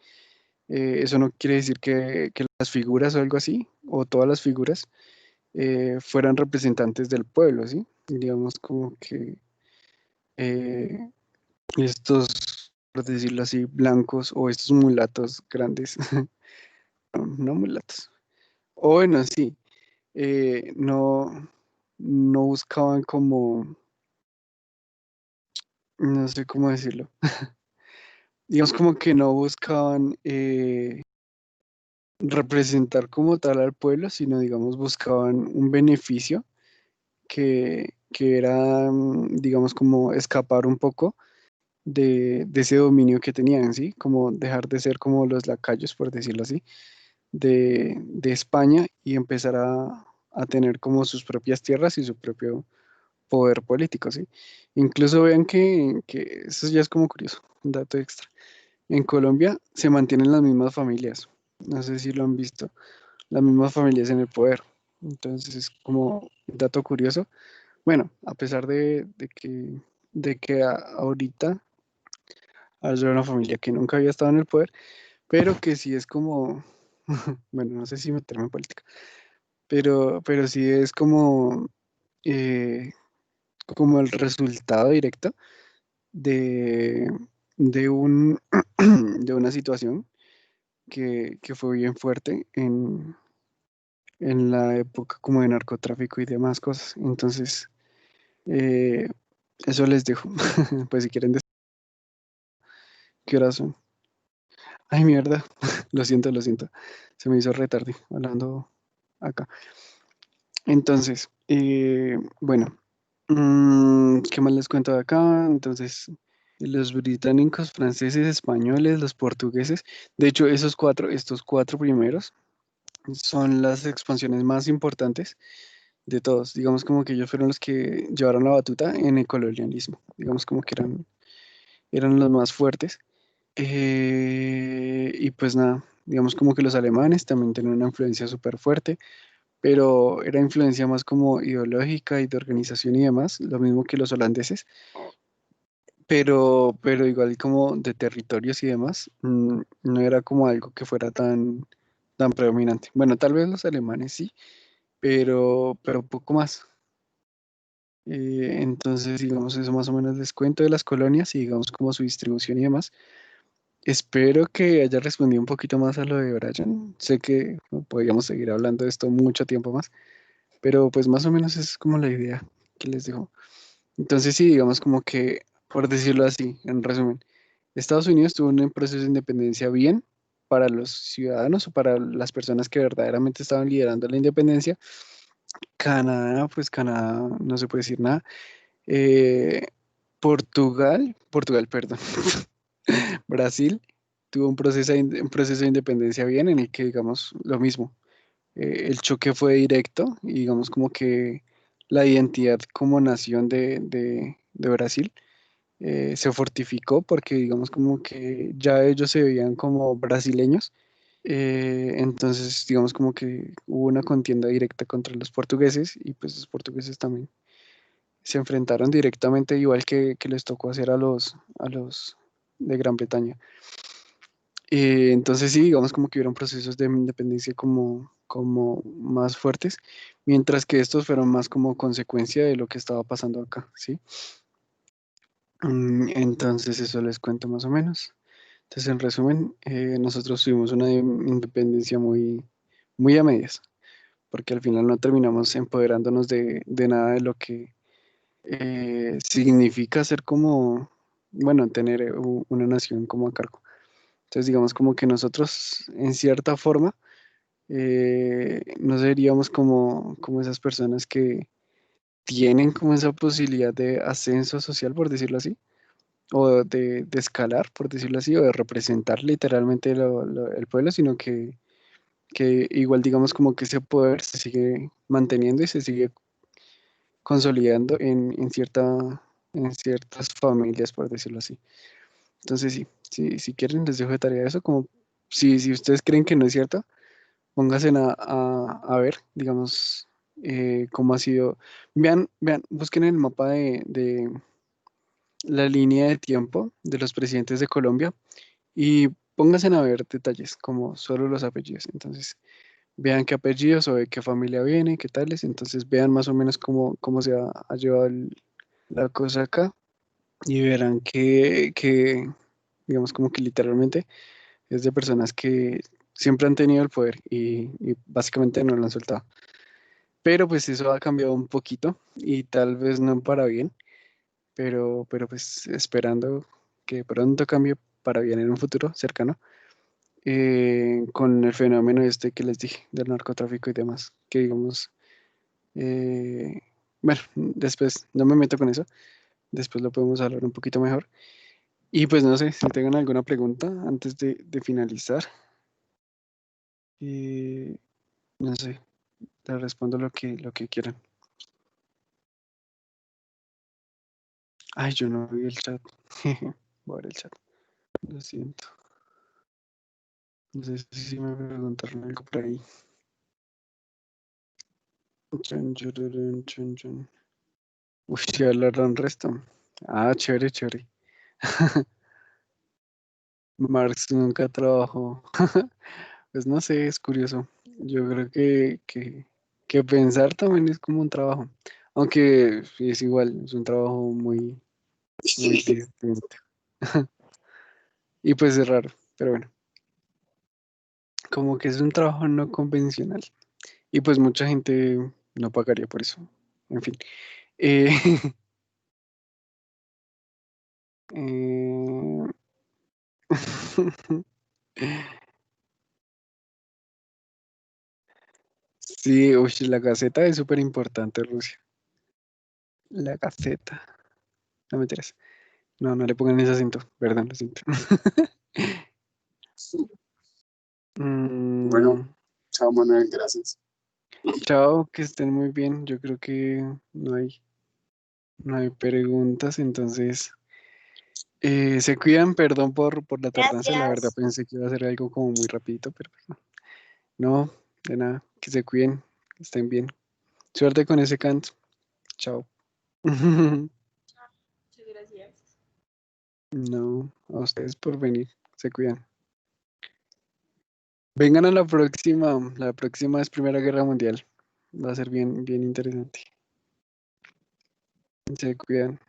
Speaker 1: Eso no quiere decir que las figuras o algo así, o todas las figuras, fueran representantes del pueblo, ¿sí? Digamos como que eh, estos, por decirlo así, blancos o estos mulatos grandes, no mulatos, o bueno, sí, no buscaban como, no sé cómo decirlo, digamos como que no buscaban representar como tal al pueblo, sino digamos buscaban un beneficio que era, digamos, como escapar un poco de ese dominio que tenían, ¿sí? Como dejar de ser como los lacayos, por decirlo así, de España y empezar a tener como sus propias tierras y su propio poder político, ¿sí? Incluso vean que eso ya es como curioso, un dato extra. En Colombia se mantienen las mismas familias, no sé si lo han visto, las mismas familias en el poder. Entonces es como un dato curioso. Bueno, a pesar de que ahorita haya una familia que nunca había estado en el poder, pero que sí es como, bueno, no sé si meterme en política, pero sí es eh, como el resultado directo de, de un, de una situación que fue bien fuerte en la época como de narcotráfico y demás cosas. Entonces, eh, eso les dejo. Pues si quieren decir qué horas son. Ay, mierda. Lo siento, lo siento. Se me hizo retarde hablando acá. Entonces, bueno, ¿qué más les cuento de acá? Entonces, los británicos, franceses, españoles, los portugueses. De hecho, estos cuatro primeros son las expansiones más importantes de todos. Digamos como que ellos fueron los que llevaron la batuta en el colonialismo. Digamos como que eran los más fuertes. Y pues nada, digamos como que los alemanes también tenían una influencia súper fuerte, pero era influencia más como ideológica y de organización y demás, lo mismo que los holandeses, pero igual como de territorios y demás, no era como algo que fuera tan predominante. Bueno, tal vez los alemanes sí, pero poco más. Entonces, digamos, eso más o menos les cuento de las colonias y digamos como su distribución y demás. Espero que haya respondido un poquito más a lo de Brian. Sé que podríamos seguir hablando de esto mucho tiempo más, pero pues más o menos esa es como la idea que les dejo. Entonces sí, digamos como que, por decirlo así, en resumen, Estados Unidos tuvo un proceso de independencia bien para los ciudadanos o para las personas que verdaderamente estaban liderando la independencia. Canadá, pues Canadá no se puede decir nada. Eh, Portugal, perdón. Brasil tuvo un proceso de independencia bien en el que, digamos, lo mismo, el choque fue directo y, digamos, como que la identidad como nación de Brasil se fortificó porque, digamos, como que ya ellos se veían como brasileños. Entonces, digamos, como que hubo una contienda directa contra los portugueses y pues los portugueses también se enfrentaron directamente, igual que les tocó hacer a los de Gran Bretaña. Entonces sí, digamos como que hubieron procesos de independencia como más fuertes, mientras que estos fueron más como consecuencia de lo que estaba pasando acá, ¿sí? Entonces eso les cuento más o menos. Entonces en resumen, nosotros tuvimos una independencia muy a medias, porque al final no terminamos empoderándonos de nada de lo que significa ser como, bueno, tener una nación como a cargo. Entonces digamos como que nosotros en cierta forma no seríamos como esas personas que tienen como esa posibilidad de ascenso social, por decirlo así, o de escalar, por decirlo así, o de representar literalmente el pueblo, sino que igual digamos como que ese poder se sigue manteniendo y se sigue consolidando en ciertas familias, por decirlo así. Entonces sí, si quieren les dejo de tarea eso, como si ustedes creen que no es cierto, pónganse a ver, digamos, cómo ha sido. Vean, busquen el mapa de la línea de tiempo de los presidentes de Colombia y pónganse a ver detalles, como solo los apellidos. Entonces, vean qué apellidos o de qué familia viene, qué tales. Entonces, vean más o menos cómo se ha llevado la cosa acá y verán que, digamos, como que literalmente es de personas que siempre han tenido el poder y básicamente no lo han soltado. Pero pues eso ha cambiado un poquito y tal vez no para bien, pero pues esperando que pronto cambie para bien en un futuro cercano, con el fenómeno este que les dije del narcotráfico y demás, que digamos, eh, bueno, después no me meto con eso, después lo podemos hablar un poquito mejor. Y pues no sé si tengan alguna pregunta antes de finalizar. Eh, no sé, les respondo lo que quieran. Ay, yo no vi el chat. Voy a ver el chat. Lo siento. No sé si me preguntaron algo por ahí. Chun, chururun, chun, chun. Uy, sí hablaron resto. Ah, chévere, chévere. Marx nunca trabajó. Pues no sé, es curioso. Yo creo que pensar también es como un trabajo. Aunque es igual, es un trabajo muy, muy distinto. Y pues es raro, pero bueno, como que es un trabajo no convencional. Y pues mucha gente no pagaría por eso. En fin. Eh, eh, sí, uy, la Gaceta es súper importante, Rusia. La Gaceta. No me interesa. No, no le pongan ese acento. Perdón, lo siento.
Speaker 2: Bueno,
Speaker 1: Mm,
Speaker 2: chao Manuel, gracias.
Speaker 1: chao, que estén muy bien. Yo creo que no hay preguntas, entonces se cuidan, perdón por la tardanza, la verdad
Speaker 3: Gracias.
Speaker 1: pensé que iba a ser algo como muy rapidito, pero pues no. No, de nada, que se cuiden, que estén bien. Suerte con ese canto. Chao.
Speaker 3: Muchas gracias.
Speaker 1: No, a ustedes por venir, se cuidan. Vengan a la próxima es Primera Guerra Mundial. Va a ser bien, bien interesante. Se cuidan.